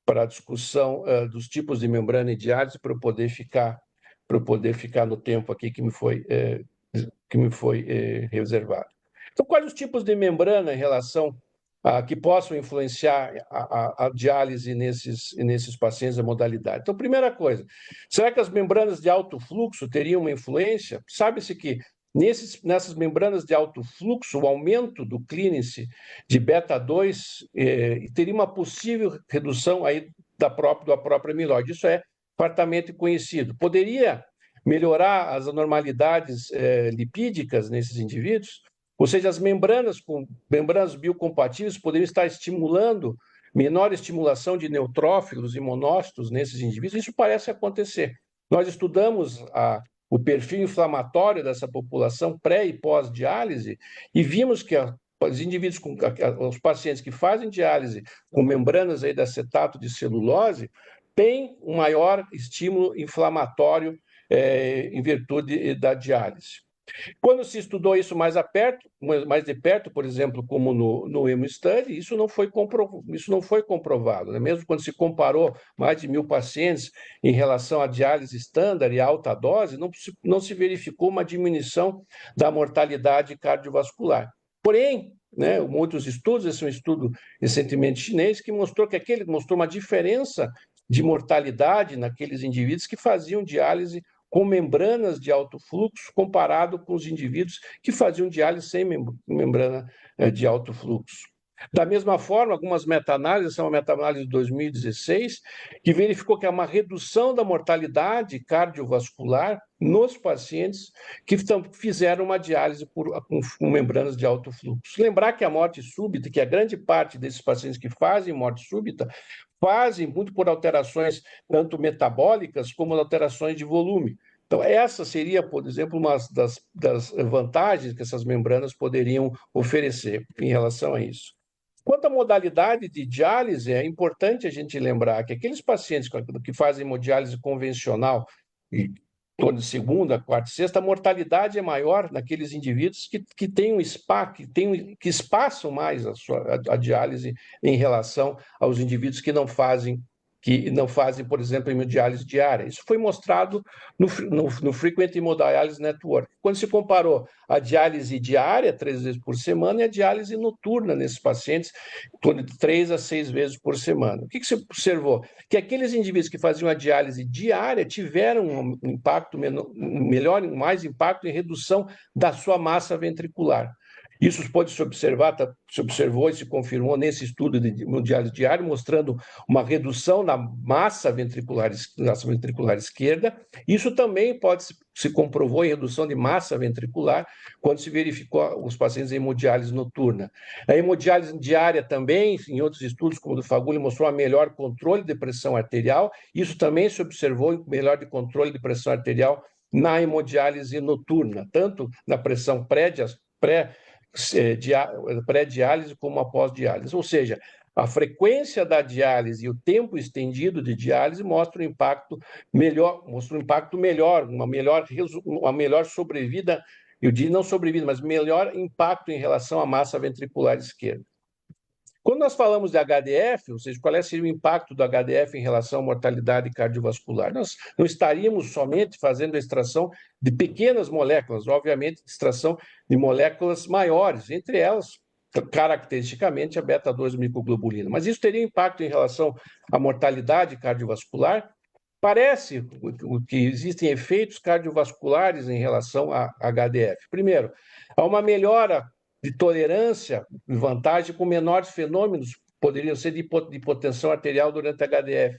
a discussão dos tipos de membrana e diálise, para eu poder ficar no tempo aqui que me foi reservado. Então, quais os tipos de membrana em relação que possam influenciar a diálise nesses pacientes da modalidade? Então, primeira coisa, será que as membranas de alto fluxo teriam uma influência? Sabe-se que nessas membranas de alto fluxo, o aumento do clínice de beta-2 teria uma possível redução aí da própria amiloide. Isso é fartamente conhecido. Poderia melhorar as anormalidades lipídicas nesses indivíduos? Ou seja, as membranas biocompatíveis poderiam estar estimulando menor estimulação de neutrófilos e monócitos nesses indivíduos? Isso parece acontecer. Nós estudamos o perfil inflamatório dessa população pré e pós-diálise e vimos que os pacientes que fazem diálise com membranas aí de acetato de celulose têm um maior estímulo inflamatório em virtude da diálise. Quando se estudou isso mais de perto, por exemplo, como no EMO Study, isso não foi comprovado, né? Mesmo quando se comparou mais de 1.000 pacientes em relação à diálise estándar e alta dose, não se verificou uma diminuição da mortalidade cardiovascular. Porém, né, muitos estudos, esse é um estudo recentemente chinês, que mostrou uma diferença de mortalidade naqueles indivíduos que faziam diálise com membranas de alto fluxo, comparado com os indivíduos que faziam diálise sem membrana de alto fluxo. Da mesma forma, algumas meta-análises, são uma meta-análise de 2016, que verificou que há uma redução da mortalidade cardiovascular nos pacientes que fizeram uma diálise com membranas de alto fluxo. Lembrar que a morte súbita, que a grande parte desses pacientes que fazem morte súbita, fazem muito por alterações tanto metabólicas como alterações de volume. Então, essa seria, por exemplo, uma das vantagens que essas membranas poderiam oferecer em relação a isso. Quanto à modalidade de diálise, é importante a gente lembrar que aqueles pacientes que fazem hemodiálise convencional, e de segunda, quarta e sexta, a mortalidade é maior naqueles indivíduos que têm um SPA, que espaçam mais a diálise em relação aos indivíduos que não fazem, por exemplo, hemodiálise diária. Isso foi mostrado no Frequent Hemodialysis Network, quando se comparou a diálise diária, 3 vezes por semana, e a diálise noturna nesses pacientes, de 3 a 6 vezes por semana. O que se observou? Que aqueles indivíduos que faziam a diálise diária tiveram um impacto mais impacto em redução da sua massa ventricular. Isso pode se observar, se observou e se confirmou nesse estudo de hemodiálise diária, mostrando uma redução na massa ventricular esquerda. Isso também se comprovou em redução de massa ventricular quando se verificou os pacientes em hemodiálise noturna. A hemodiálise diária também, em outros estudos, como o do Fagulli, mostrou um melhor controle de pressão arterial. Isso também se observou em melhor de controle de pressão arterial na hemodiálise noturna, tanto na pressão pré-diálise como após diálise. Ou seja, a frequência da diálise e o tempo estendido de diálise mostram um impacto melhor, uma melhor sobrevida, eu diria não sobrevida, mas melhor impacto em relação à massa ventricular esquerda. Quando nós falamos de HDF, ou seja, qual seria o impacto do HDF em relação à mortalidade cardiovascular? Nós não estaríamos somente fazendo a extração de pequenas moléculas, obviamente, extração de moléculas maiores, entre elas, caracteristicamente, a beta-2 microglobulina. Mas isso teria impacto em relação à mortalidade cardiovascular? Parece que existem efeitos cardiovasculares em relação a HDF. Primeiro, há uma melhora de tolerância e vantagem com menores fenômenos, poderiam ser de hipotensão arterial durante a HDF.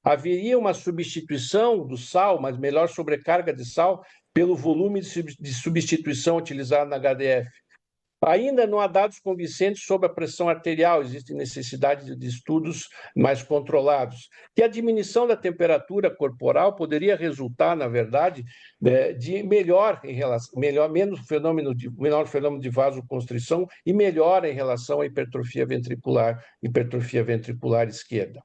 Haveria uma substituição do sal, mas melhor sobrecarga de sal, pelo volume de substituição utilizado na HDF. Ainda não há dados convincentes sobre a pressão arterial, existe necessidade de estudos mais controlados. Que a diminuição da temperatura corporal poderia resultar, na verdade, de menor fenômeno de vasoconstrição e melhora em relação à hipertrofia ventricular esquerda.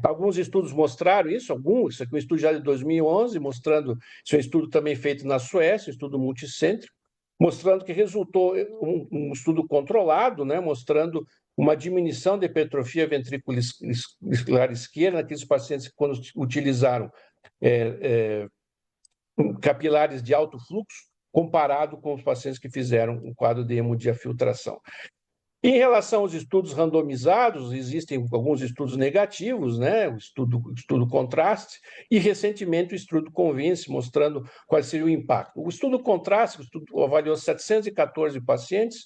Alguns estudos mostraram isso, isso aqui é um estudo já de 2011, mostrando, isso é um estudo também feito na Suécia, um estudo multicêntrico, mostrando que resultou um estudo controlado, né, mostrando uma diminuição da hipertrofia ventricular esquerda naqueles pacientes que, quando utilizaram capilares de alto fluxo, comparado com os pacientes que fizeram um quadro de hemodiafiltração. Em relação aos estudos randomizados, existem alguns estudos negativos, né? O estudo contraste, e recentemente o estudo convince, mostrando qual seria o impacto. O estudo contraste, o estudo avaliou 714 pacientes,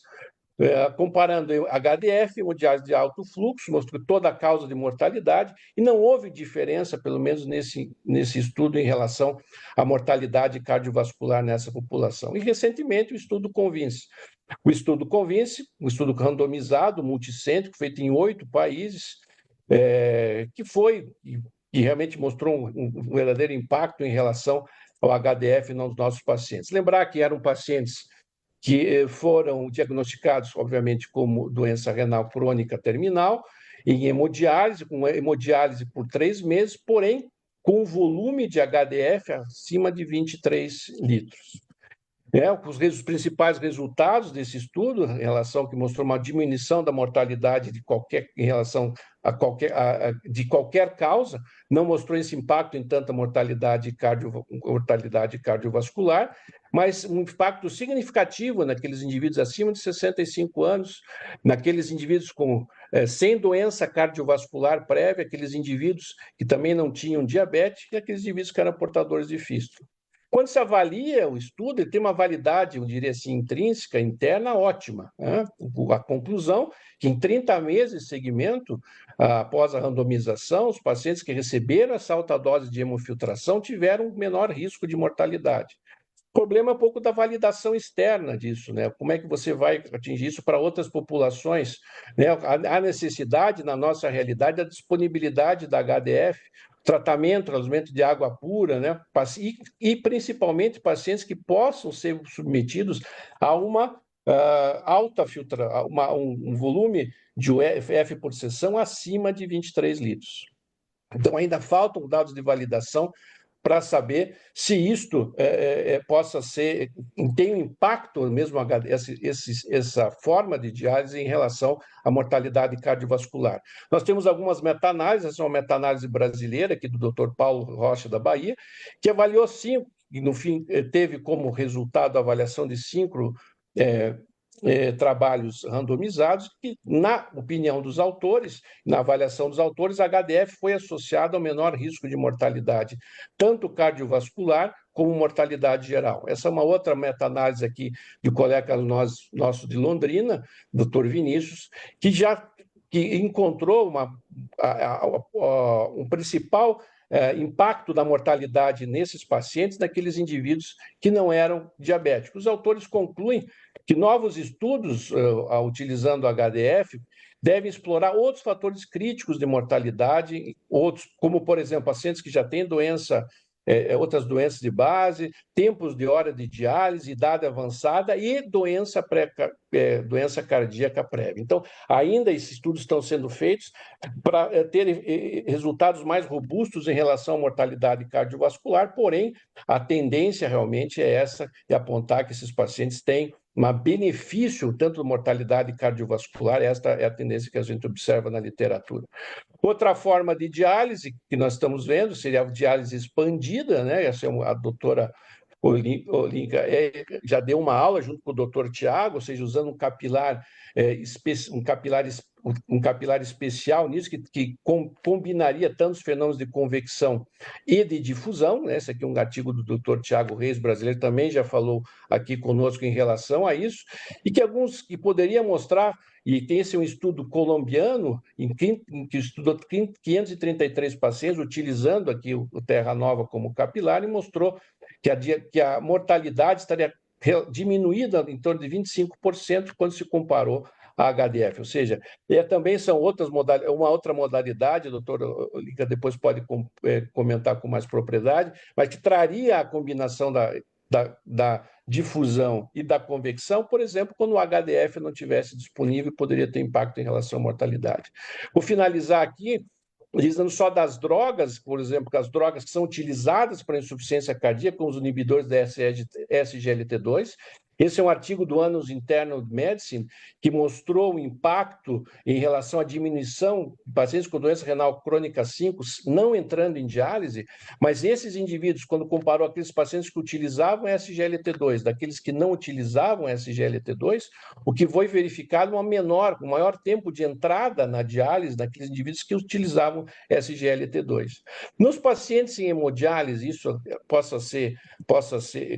comparando HDF, hemodiálise de alto fluxo, mostrou toda a causa de mortalidade, e não houve diferença, pelo menos nesse estudo, em relação à mortalidade cardiovascular nessa população. E recentemente o estudo convince. O estudo um estudo randomizado, multicêntrico, feito em 8 países, que realmente mostrou um verdadeiro impacto em relação ao HDF nos nossos pacientes. Lembrar que eram pacientes que foram diagnosticados, obviamente, como doença renal crônica terminal, em hemodiálise, com hemodiálise por 3 meses, porém, com volume de HDF acima de 23 litros. Os principais resultados desse estudo, em relação que mostrou uma diminuição da mortalidade em relação de qualquer causa, não mostrou esse impacto em tanta mortalidade cardiovascular, mas um impacto significativo naqueles indivíduos acima de 65 anos, naqueles indivíduos sem doença cardiovascular prévia, aqueles indivíduos que também não tinham diabetes e aqueles indivíduos que eram portadores de fístula. Quando se avalia o estudo, ele tem uma validade, eu diria assim, intrínseca, interna, ótima, né? A conclusão que em 30 meses de segmento, após a randomização, os pacientes que receberam essa alta dose de hemofiltração tiveram um menor risco de mortalidade. O problema é um pouco da validação externa disso, né? Como é que você vai atingir isso para outras populações, né? Há necessidade, na nossa realidade, da disponibilidade da HDF, tratamento de água pura, né? E principalmente pacientes que possam ser submetidos a uma alta filtração, um volume de UF por sessão acima de 23 litros. Então, ainda faltam dados de validação para saber se isto possa ser, tem um impacto mesmo essa forma de diálise em relação à mortalidade cardiovascular. Nós temos algumas meta-análises, essa é uma meta-análise brasileira aqui do Dr. Paulo Rocha da Bahia, que avaliou 5, e no fim teve como resultado a avaliação de 5 trabalhos randomizados, que, na opinião dos autores, na avaliação dos autores, a HDF foi associada ao menor risco de mortalidade, tanto cardiovascular como mortalidade geral. Essa é uma outra meta-análise aqui de colega nosso de Londrina, Dr. Vinícius, que encontrou um principal impacto da mortalidade nesses pacientes, naqueles indivíduos que não eram diabéticos. Os autores concluem que novos estudos, utilizando a HDF, devem explorar outros fatores críticos de mortalidade, outros, como, por exemplo, pacientes que já têm outras doenças de base, tempos de hora de diálise, idade avançada e doença cardíaca prévia. Então, ainda esses estudos estão sendo feitos para ter resultados mais robustos em relação à mortalidade cardiovascular, porém, a tendência realmente é essa, de apontar que esses pacientes têm um benefício tanto de mortalidade cardiovascular, esta é a tendência que a gente observa na literatura. Outra forma de diálise que nós estamos vendo seria a diálise expandida, né? Essa é a doutora Olinka já deu uma aula junto com o doutor Tiago, ou seja, usando um capilar especial nisso, que combinaria tanto os fenômenos de convecção e de difusão, né? Esse aqui é um artigo do doutor Tiago Reis, brasileiro, também já falou aqui conosco em relação a isso, e que poderia mostrar, e tem esse um estudo colombiano, que estudou 533 pacientes, utilizando aqui o Terra Nova como capilar, e mostrou que a mortalidade estaria diminuída em torno de 25% quando se comparou a HDF, ou seja, também são uma outra modalidade, doutor Liga depois pode comentar com mais propriedade, mas que traria a combinação da difusão e da convecção, por exemplo, quando o HDF não tivesse disponível, poderia ter impacto em relação à mortalidade. Vou finalizar aqui dizendo só das drogas, por exemplo, as drogas que são utilizadas para insuficiência cardíaca, como os inibidores da SGLT2. Esse é um artigo do Annals Internal Medicine que mostrou o impacto em relação à diminuição de pacientes com doença renal crônica 5 não entrando em diálise, mas esses indivíduos, quando comparou aqueles pacientes que utilizavam SGLT2 daqueles que não utilizavam SGLT2, o que foi verificado um maior tempo de entrada na diálise daqueles indivíduos que utilizavam SGLT2. Nos pacientes em hemodiálise, isso possa ser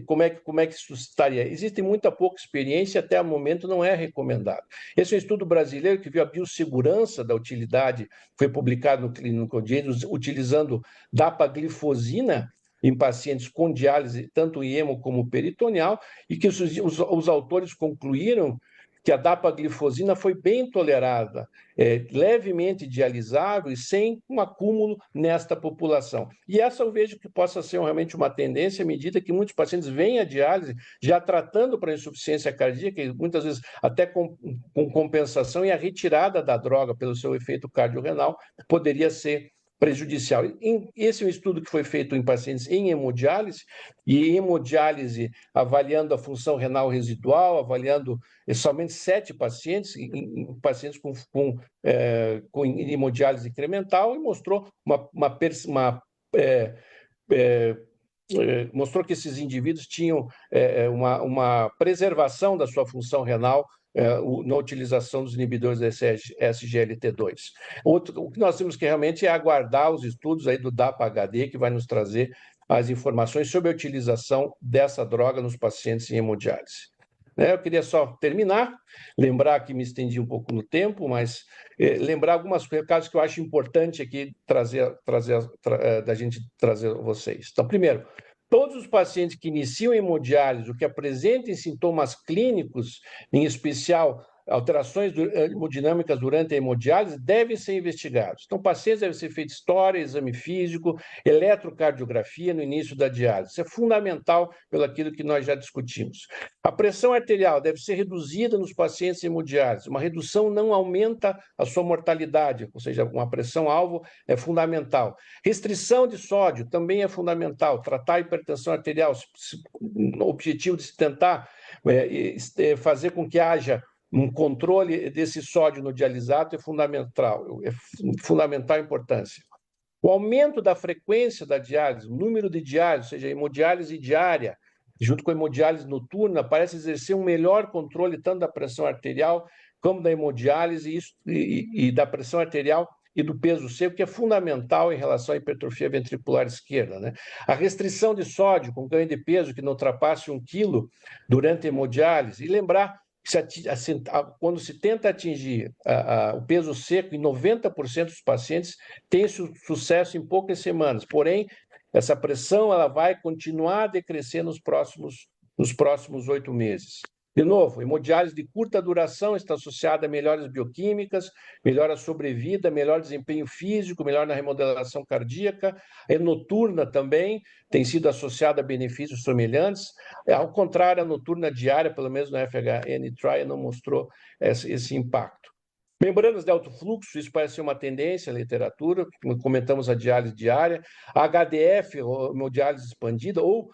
como é que isso estaria? Existe muita pouca experiência, até o momento não é recomendado. Esse é um estudo brasileiro que viu a biossegurança da utilidade, foi publicado no Clinical Journals, utilizando dapaglifosina em pacientes com diálise, tanto em hemo como peritoneal, e que os autores concluíram que a dapaglifosina foi bem tolerada, levemente dialisável e sem um acúmulo nesta população. E essa eu vejo que possa ser realmente uma tendência à medida que muitos pacientes vêm à diálise já tratando para insuficiência cardíaca, e muitas vezes até com compensação, e a retirada da droga pelo seu efeito cardiorrenal poderia ser prejudicial. Esse é um estudo que foi feito em pacientes em hemodiálise, e hemodiálise avaliando a função renal residual, avaliando somente 7 pacientes, pacientes com hemodiálise incremental, e mostrou mostrou que esses indivíduos tinham uma preservação da sua função renal na utilização dos inibidores da SGLT2. O que nós temos que realmente é aguardar os estudos aí do DAPA-HD, que vai nos trazer as informações sobre a utilização dessa droga nos pacientes em hemodiálise. Eu queria só terminar, lembrar que me estendi um pouco no tempo, mas lembrar algumas casos que eu acho importante aqui da gente trazer a vocês. Então, primeiro, todos os pacientes que iniciam hemodiálise ou que apresentem sintomas clínicos, em especial alterações hemodinâmicas durante a hemodiálise, devem ser investigados. Então, pacientes devem ser feita história, exame físico, eletrocardiografia no início da diálise. Isso é fundamental pelo aquilo que nós já discutimos. A pressão arterial deve ser reduzida nos pacientes em hemodiálise. Uma redução não aumenta a sua mortalidade, ou seja, uma pressão-alvo é fundamental. Restrição de sódio também é fundamental. Tratar a hipertensão arterial, o objetivo de se tentar fazer com que haja um controle desse sódio no dialisato é fundamental importância. O aumento da frequência da diálise, o número de diálises, ou seja, a hemodiálise diária, junto com a hemodiálise noturna, parece exercer um melhor controle tanto da pressão arterial como da hemodiálise e da pressão arterial e do peso seco, que é fundamental em relação à hipertrofia ventricular esquerda, né? A restrição de sódio com ganho de peso que não ultrapasse 1 quilo durante a hemodiálise, e lembrar quando se tenta atingir o peso seco, em 90% dos pacientes tem sucesso em poucas semanas. Porém, essa pressão ela vai continuar a decrescer nos próximos 8 meses. De novo, hemodiálise de curta duração está associada a melhores bioquímicas, melhora a sobrevida, melhor desempenho físico, melhor na remodelação cardíaca. A noturna também tem sido associada a benefícios semelhantes. Ao contrário, a noturna diária, pelo menos na FHN Trial, não mostrou esse impacto. Membranas de alto fluxo, isso parece ser uma tendência na literatura, comentamos a diálise diária, a HDF, hemodiálise expandida, ou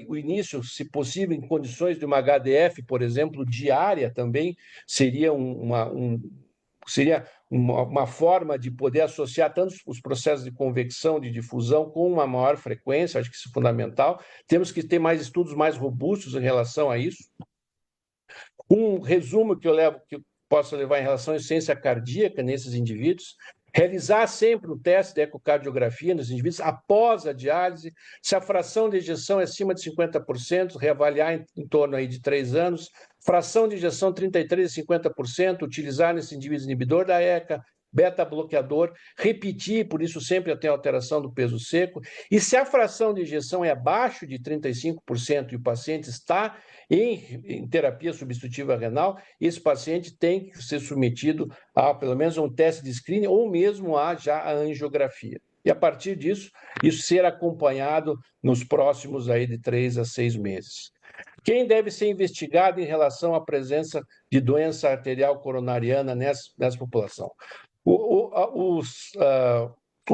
o início, se possível, em condições de uma HDF, por exemplo, diária também, seria uma forma de poder associar tanto os processos de convecção, de difusão, com uma maior frequência, acho que isso é fundamental. Temos que ter mais estudos mais robustos em relação a isso. Um resumo que eu posso levar em relação à insuficiência cardíaca nesses indivíduos: realizar sempre um teste de ecocardiografia nos indivíduos após a diálise. Se a fração de ejeção é acima de 50%, reavaliar em torno aí de 3 anos. Fração de ejeção 33% a 50%, utilizar nesse indivíduo inibidor da ECA, beta-bloqueador, repetir, por isso sempre tem alteração do peso seco. E se a fração de ejeção é abaixo de 35% e o paciente está em terapia substitutiva renal, esse paciente tem que ser submetido a pelo menos um teste de screening ou mesmo a angiografia. E a partir disso, isso ser acompanhado nos próximos aí de 3 a 6 meses. Quem deve ser investigado em relação à presença de doença arterial coronariana nessa população? O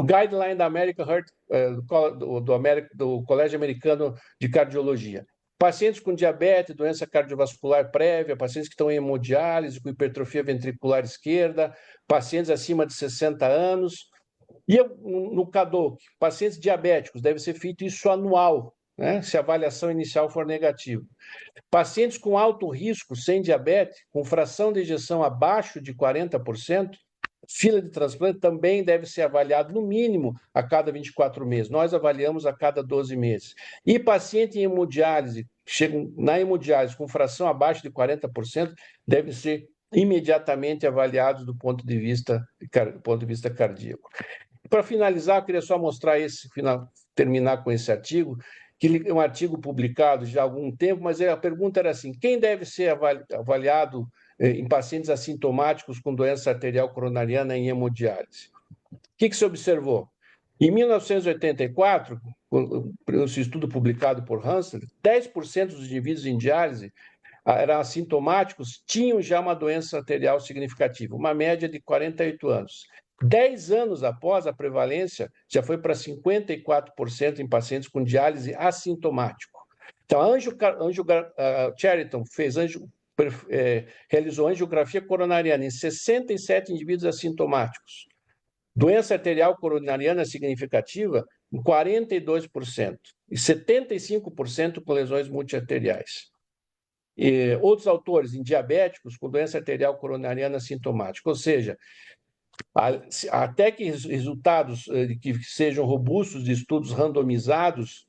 guideline da American Heart, do Colégio Americano de Cardiologia: pacientes com diabetes, doença cardiovascular prévia, pacientes que estão em hemodiálise, com hipertrofia ventricular esquerda, pacientes acima de 60 anos. E no CADOC, pacientes diabéticos, deve ser feito isso anual, né, se a avaliação inicial for negativa. Pacientes com alto risco, sem diabetes, com fração de ejeção abaixo de 40%, fila de transplante também deve ser avaliado no mínimo a cada 24 meses. Nós avaliamos a cada 12 meses. E paciente em hemodiálise, chegam na hemodiálise com fração abaixo de 40%, devem ser imediatamente avaliados do ponto de vista cardíaco. Para finalizar, eu queria só mostrar terminar com esse artigo, que é um artigo publicado já há algum tempo, mas a pergunta era assim: quem deve ser avaliado em pacientes assintomáticos com doença arterial coronariana em hemodiálise? O que se observou? Em 1984, esse estudo publicado por Hansel, 10% dos indivíduos em diálise eram assintomáticos, tinham já uma doença arterial significativa, uma média de 48 anos. 10 anos após, a prevalência já foi para 54% em pacientes com diálise assintomático. Então, Cheriton realizou angiografia coronariana em 67 indivíduos assintomáticos. Doença arterial coronariana significativa em 42%, e 75% com lesões multiarteriais. E outros autores em diabéticos com doença arterial coronariana sintomática, ou seja, até que resultados que sejam robustos de estudos randomizados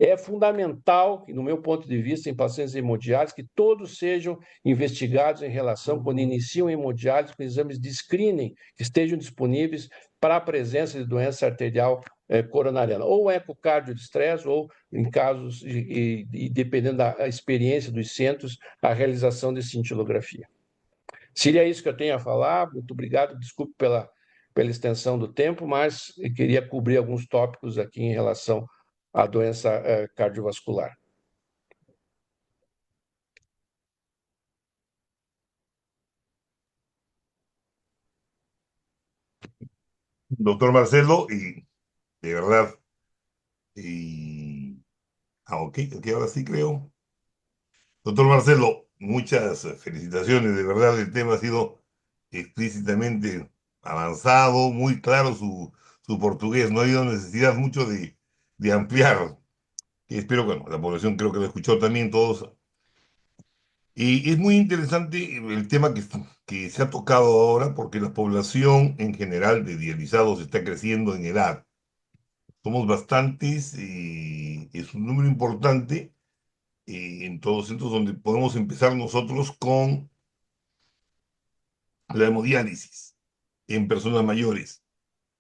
É fundamental, no meu ponto de vista, em pacientes hemodiálise, que todos sejam investigados em relação, quando iniciam hemodiálise, com exames de screening que estejam disponíveis para a presença de doença arterial coronariana, ou ecocardio de estresse, ou, em casos, e dependendo da experiência dos centros, a realização de cintilografia. Seria isso que eu tenho a falar. Muito obrigado, desculpe pela extensão do tempo, mas eu queria cobrir alguns tópicos aqui em relação à doença cardiovascular. Doctor Marcelo, y de verdad, ok, ahora sí creo. Doctor Marcelo, muchas felicitaciones, de verdad el tema ha sido explícitamente avanzado, muy claro su portugués, no ha habido necesidad mucho de ampliar, y espero que bueno, la población creo que lo escuchó también todos. Y es muy interesante el tema que se ha tocado ahora, porque la población en general de dializados está creciendo en edad. Somos bastantes, es un número importante en todos los centros donde podemos empezar nosotros con la hemodiálisis en personas mayores.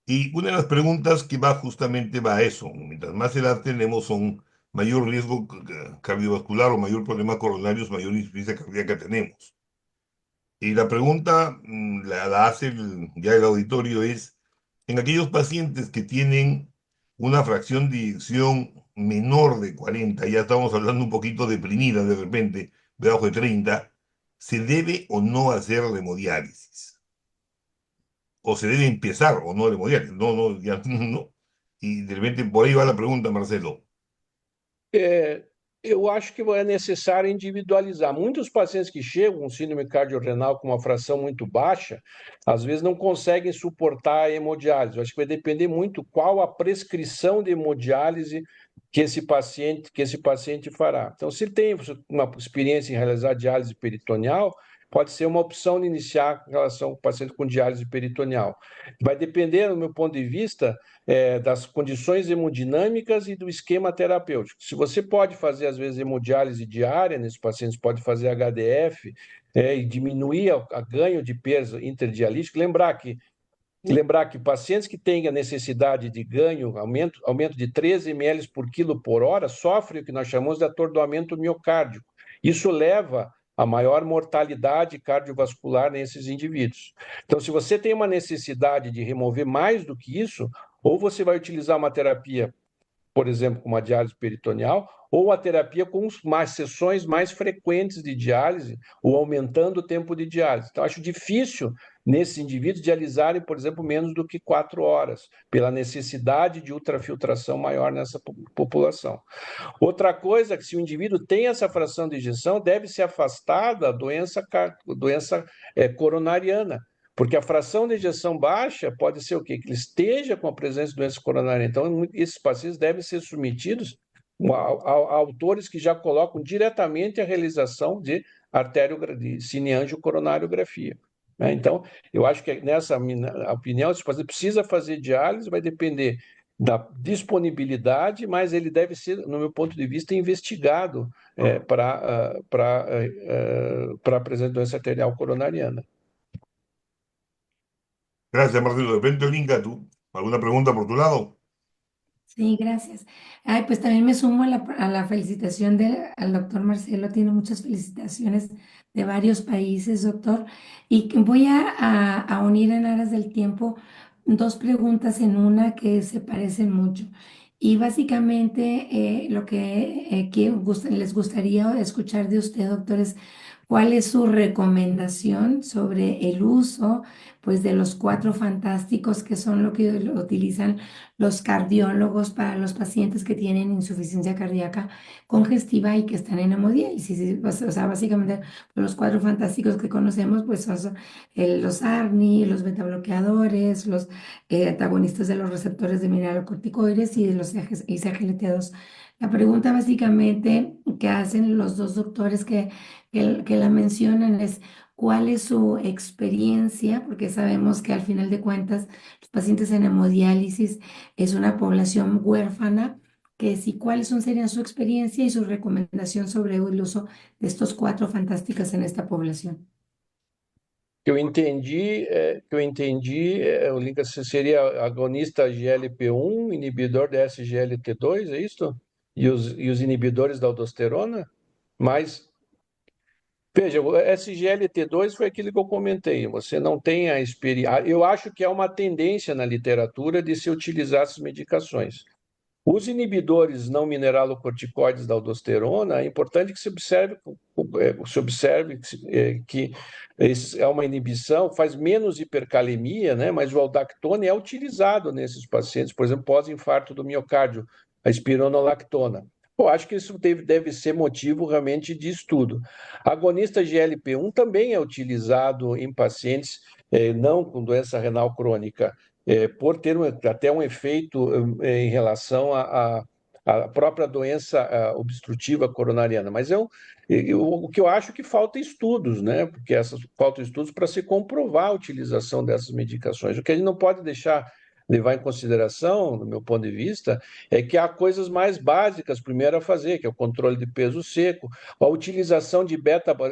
Y una de las preguntas que justamente va a eso. Mientras más edad tenemos, son mayor riesgo cardiovascular o mayor problema coronarios, mayor insuficiencia cardíaca tenemos. Y la pregunta la hace ya el auditorio es, en aquellos pacientes que tienen una fracción de eyección menor de 40, ya estamos hablando un poquito deprimida de repente, debajo de 30, ¿se debe o no hacer la hemodiálisis? ¿O se debe empezar o no la hemodiálisis? No, ya no. Y de repente por ahí va la pregunta, Marcelo. Eu acho que é necessário individualizar. Muitos pacientes que chegam com síndrome cardiorrenal com uma fração muito baixa, às vezes não conseguem suportar a hemodiálise. Eu acho que vai depender muito qual a prescrição de hemodiálise que esse paciente fará. Então, se ele tem uma experiência em realizar diálise peritoneal, pode ser uma opção de iniciar em relação ao paciente com diálise peritoneal. Vai depender, do meu ponto de vista, das condições hemodinâmicas e do esquema terapêutico. Se você pode fazer, às vezes, hemodiálise diária nesses pacientes, pode fazer HDF e diminuir a ganho de peso interdialítico. Lembrar que pacientes que têm a necessidade de ganho, aumento de 13 ml por quilo por hora, sofrem o que nós chamamos de atordoamento miocárdico. Isso leva a maior mortalidade cardiovascular nesses indivíduos. Então, se você tem uma necessidade de remover mais do que isso, ou você vai utilizar uma terapia, por exemplo, com uma diálise peritoneal, ou a terapia com sessões mais frequentes de diálise, ou aumentando o tempo de diálise. Então, acho difícil nesses indivíduos dialisarem, por exemplo, menos do que 4 horas, pela necessidade de ultrafiltração maior nessa população. Outra coisa é que se o indivíduo tem essa fração de ejeção, deve se afastar da doença coronariana, porque a fração de ejeção baixa pode ser o quê? Que ele esteja com a presença de doença coronariana. Então, esses pacientes devem ser submetidos a autores que já colocam diretamente a realização de cineangiocoronariografia. Então, eu acho que nessa opinião, esse paciente precisa fazer diálise, vai depender da disponibilidade, mas ele deve ser, no meu ponto de vista, investigado para a presença de doença arterial coronariana. Gracias, Marcelo. De repente, Linga, ¿tú alguna pregunta por tu lado? Sí, gracias. Ay, pues también me sumo a la felicitación al doctor Marcelo. Tiene muchas felicitaciones de varios países, doctor. Y voy a unir en aras del tiempo 2 preguntas en una que se parecen mucho. Y básicamente lo que les gustaría escuchar de usted, doctor, es cuál es su recomendación sobre el uso, pues, de los 4 fantásticos, que son lo que utilizan los cardiólogos para los pacientes que tienen insuficiencia cardíaca congestiva y que están en hemodiálisis. O sea, básicamente los 4 fantásticos que conocemos, pues son los ARNI, los betabloqueadores, los antagonistas de los receptores de mineralocorticoides y de los ISGLT2. La pregunta básicamente que hacen los 2 doctores que la mencionan es: ¿cuál es su experiencia? Porque sabemos que al final de cuentas los pacientes en hemodiálisis es una población huérfana que si cuáles serían su experiencia y su recomendación sobre el uso de estos 4 fantásticos en esta población. O link seria agonista GLP-1, inibidor da SGLT2, é isso? E os inibidores da aldosterona? Mas, veja, o SGLT2 foi aquilo que eu comentei, você não tem a experiência. Eu acho que há uma tendência na literatura de se utilizar essas medicações. Os inibidores não mineralocorticoides da aldosterona, é importante que se observe que é uma inibição, faz menos hipercalemia, né? Mas o aldactona é utilizado nesses pacientes, por exemplo, pós-infarto do miocárdio, a espironolactona. Eu acho que isso deve ser motivo realmente de estudo. Agonista GLP-1 também é utilizado em pacientes não com doença renal crônica, por ter até um efeito em relação à própria doença obstrutiva coronariana. Mas o que eu acho que falta estudos, né? Porque faltam estudos para se comprovar a utilização dessas medicações. O que a gente não pode levar em consideração, do meu ponto de vista, é que há coisas mais básicas primeiro a fazer, que é o controle de peso seco, a utilização de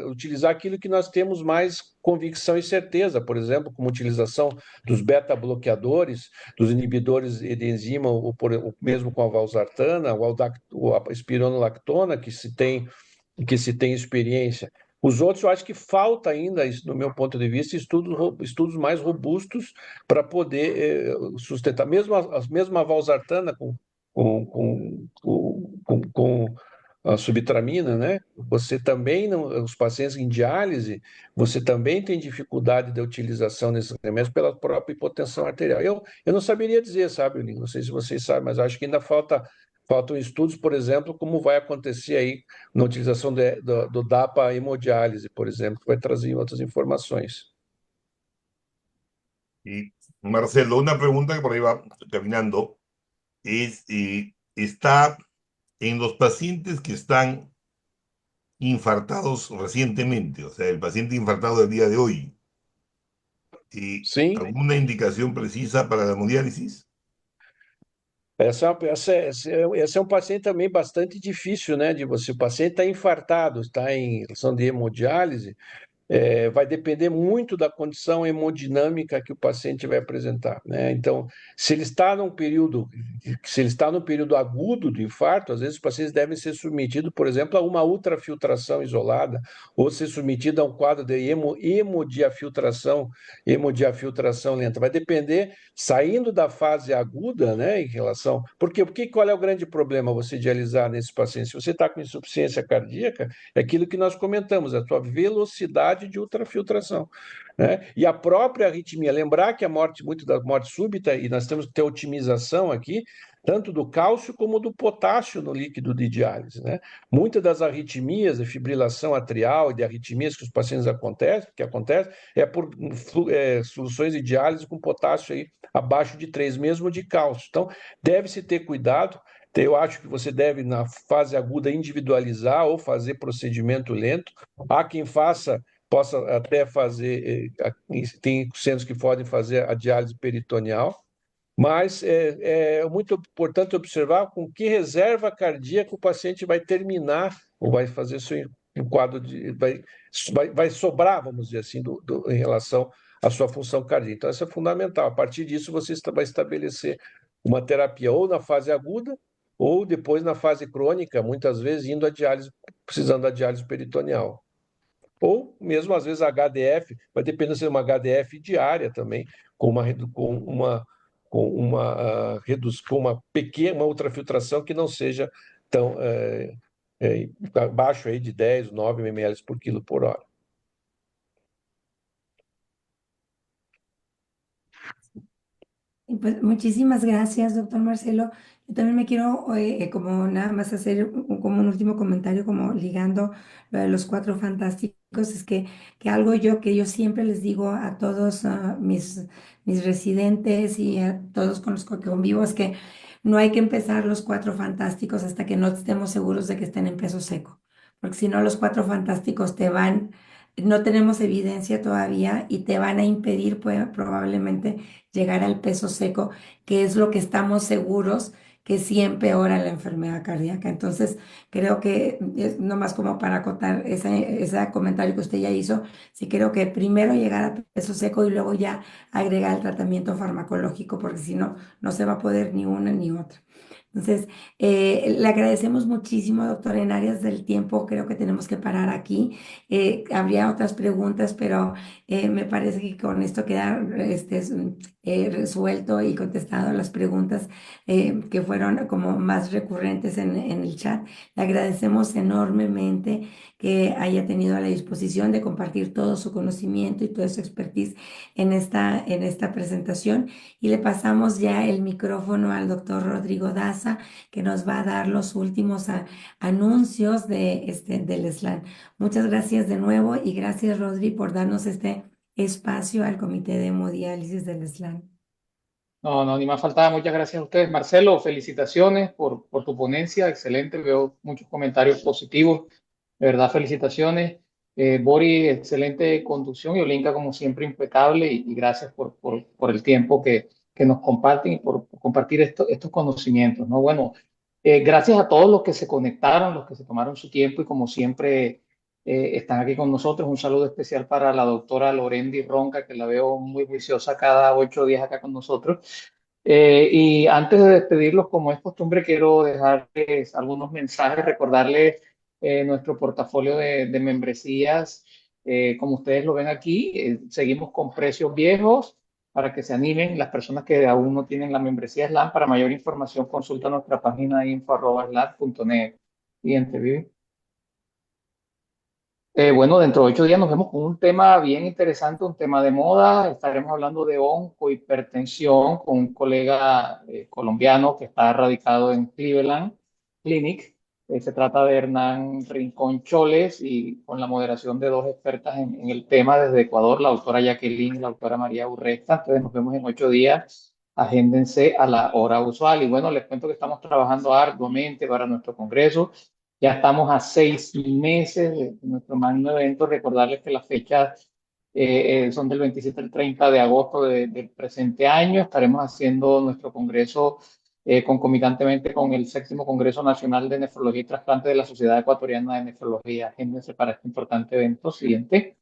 utilizar aquilo que nós temos mais convicção e certeza, por exemplo, como utilização dos beta-bloqueadores, dos inibidores de enzima, o mesmo com a valsartana, a espironolactona, que se tem experiência. Os outros, eu acho que falta ainda, no meu ponto de vista, estudos mais robustos para poder sustentar. Mesmo a valsartana com a subtramina, né? Você também, os pacientes em diálise, você também tem dificuldade de utilização desses remédios pela própria hipotensão arterial. Eu não saberia dizer, sabe, não sei se vocês sabem, mas acho que ainda faltam estudos, por exemplo, como vai acontecer aí na utilização do DAPA hemodiálise, por exemplo, que vai trazer outras informações. Y Marcelo, una pregunta que por ahí va terminando es, está en los pacientes que están infartados recientemente, o sea, el paciente infartado del día de hoy, Sim. ¿alguna indicación precisa para la hemodiálisis? Esse é um paciente também bastante difícil, né? O paciente está infartado, está em relação de hemodiálise, vai depender muito da condição hemodinâmica que o paciente vai apresentar, né? Então, se ele está num período agudo do infarto, às vezes os pacientes devem ser submetidos, por exemplo, a uma ultrafiltração isolada, ou ser submetido a um quadro de hemodiafiltração lenta. Vai depender, saindo da fase aguda, né, em relação... Qual é o grande problema você dialisar nesse paciente? Se você está com insuficiência cardíaca, é aquilo que nós comentamos, a sua velocidade de ultrafiltração, né? E a própria arritmia, lembrar que muito da morte súbita, e nós temos que ter otimização aqui, tanto do cálcio como do potássio no líquido de diálise, né? Muitas das arritmias, de fibrilação atrial e de arritmias que os pacientes que acontece é por soluções de diálise com potássio aí abaixo de 3, mesmo de cálcio. Então, deve-se ter cuidado. Eu acho que você deve, na fase aguda, individualizar ou fazer procedimento lento. Há quem possa até fazer, tem centros que podem fazer a diálise peritoneal, mas é muito importante observar com que reserva cardíaca o paciente vai terminar, ou vai fazer um quadro de... vai sobrar, vamos dizer assim, em relação à sua função cardíaca. Então, isso é fundamental. A partir disso, você vai estabelecer uma terapia ou na fase aguda, ou depois na fase crônica, muitas vezes precisando da diálise peritoneal. Ou mesmo, às vezes, a HDF, vai depender se é uma HDF diária também, com uma ultrafiltração que não seja tão abaixo aí de 10, 9 ml por quilo por hora. Pues muchísimas gracias, doctor Marcelo. Yo también me quiero como nada más hacer como un último comentario, como ligando lo de los 4 fantásticos, es que algo que yo siempre les digo a todos mis residentes y a todos con los que convivo es que no hay que empezar los 4 fantásticos hasta que no estemos seguros de que estén en peso seco, porque si no los 4 fantásticos no tenemos evidencia todavía y te van a impedir probablemente llegar al peso seco, que es lo que estamos seguros que sí empeora la enfermedad cardíaca. Entonces, creo que es nomás como para acotar ese comentario que usted ya hizo, sí creo que primero llegar a peso seco y luego ya agregar el tratamiento farmacológico, porque si no, no se va a poder ni una ni otra. Entonces, le agradecemos muchísimo, doctor. En áreas del tiempo creo que tenemos que parar aquí. Habría otras preguntas, pero me parece que con esto queda resuelto y contestado las preguntas que fueron como más recurrentes en el chat. Le agradecemos enormemente que haya tenido la disposición de compartir todo su conocimiento y toda su expertise en esta presentación. Y le pasamos ya el micrófono al doctor Rodrigo Daza, que nos va a dar los últimos anuncios del SLAN. Muchas gracias de nuevo y gracias, Rodri, por darnos este espacio al Comité de Hemodiálisis del SLAN. No, no, ni más faltaba. Muchas gracias a ustedes. Marcelo, felicitaciones por tu ponencia. Excelente. Veo muchos comentarios positivos. De verdad, felicitaciones. Bori, excelente conducción y Olinka, como siempre, impecable. Y gracias por el tiempo que nos comparten y por compartir estos conocimientos, ¿no? Bueno, gracias a todos los que se conectaron, los que se tomaron su tiempo y como siempre están aquí con nosotros. Un saludo especial para la doctora Lorendi Ronca, que la veo muy juiciosa cada 8 días acá con nosotros. Y antes de despedirlos, como es costumbre, quiero dejarles algunos mensajes, recordarles nuestro portafolio de membresías. Como ustedes lo ven aquí, seguimos con precios viejos para que se animen las personas que aún no tienen la membresía SLAM. Para mayor información, consulta nuestra página info@slan.net. Siguiente, Vivi. Bueno, dentro de 8 días nos vemos con un tema bien interesante, un tema de moda. Estaremos hablando de oncohipertensión con un colega colombiano que está radicado en Cleveland Clinic. Se trata de Hernán Rincón Choles y con la moderación de dos expertas en el tema desde Ecuador, la doctora Jacqueline y la doctora María Urresta. Entonces nos vemos en 8 días. Agéndense a la hora usual. Y bueno, les cuento que estamos trabajando arduamente para nuestro congreso. Ya estamos a 6 meses de nuestro magno evento. Recordarles que las fechas son del 27 al 30 de agosto del presente año. Estaremos haciendo nuestro congreso concomitantemente con el 6º Congreso Nacional de Nefrología y Trasplante de la Sociedad Ecuatoriana de Nefrología. Agéndense para este importante evento. Siguiente.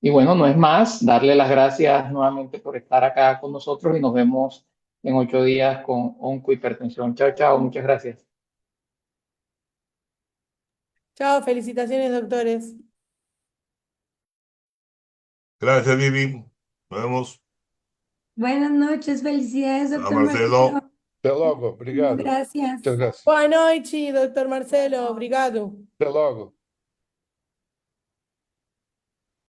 Y bueno, no es más, darle las gracias nuevamente por estar acá con nosotros y nos vemos en 8 días con oncohipertensión. Chao, chao, muchas gracias. Chao, felicitaciones, doctores. Gracias, Vivi. Nos vemos. Buenas noches, felicidades, Hola, doctor Marcelo. Marcelo. Até logo. Obrigado. Gracias. Muchas gracias. Boa noite, doutor Marcelo. Obrigado. Até logo.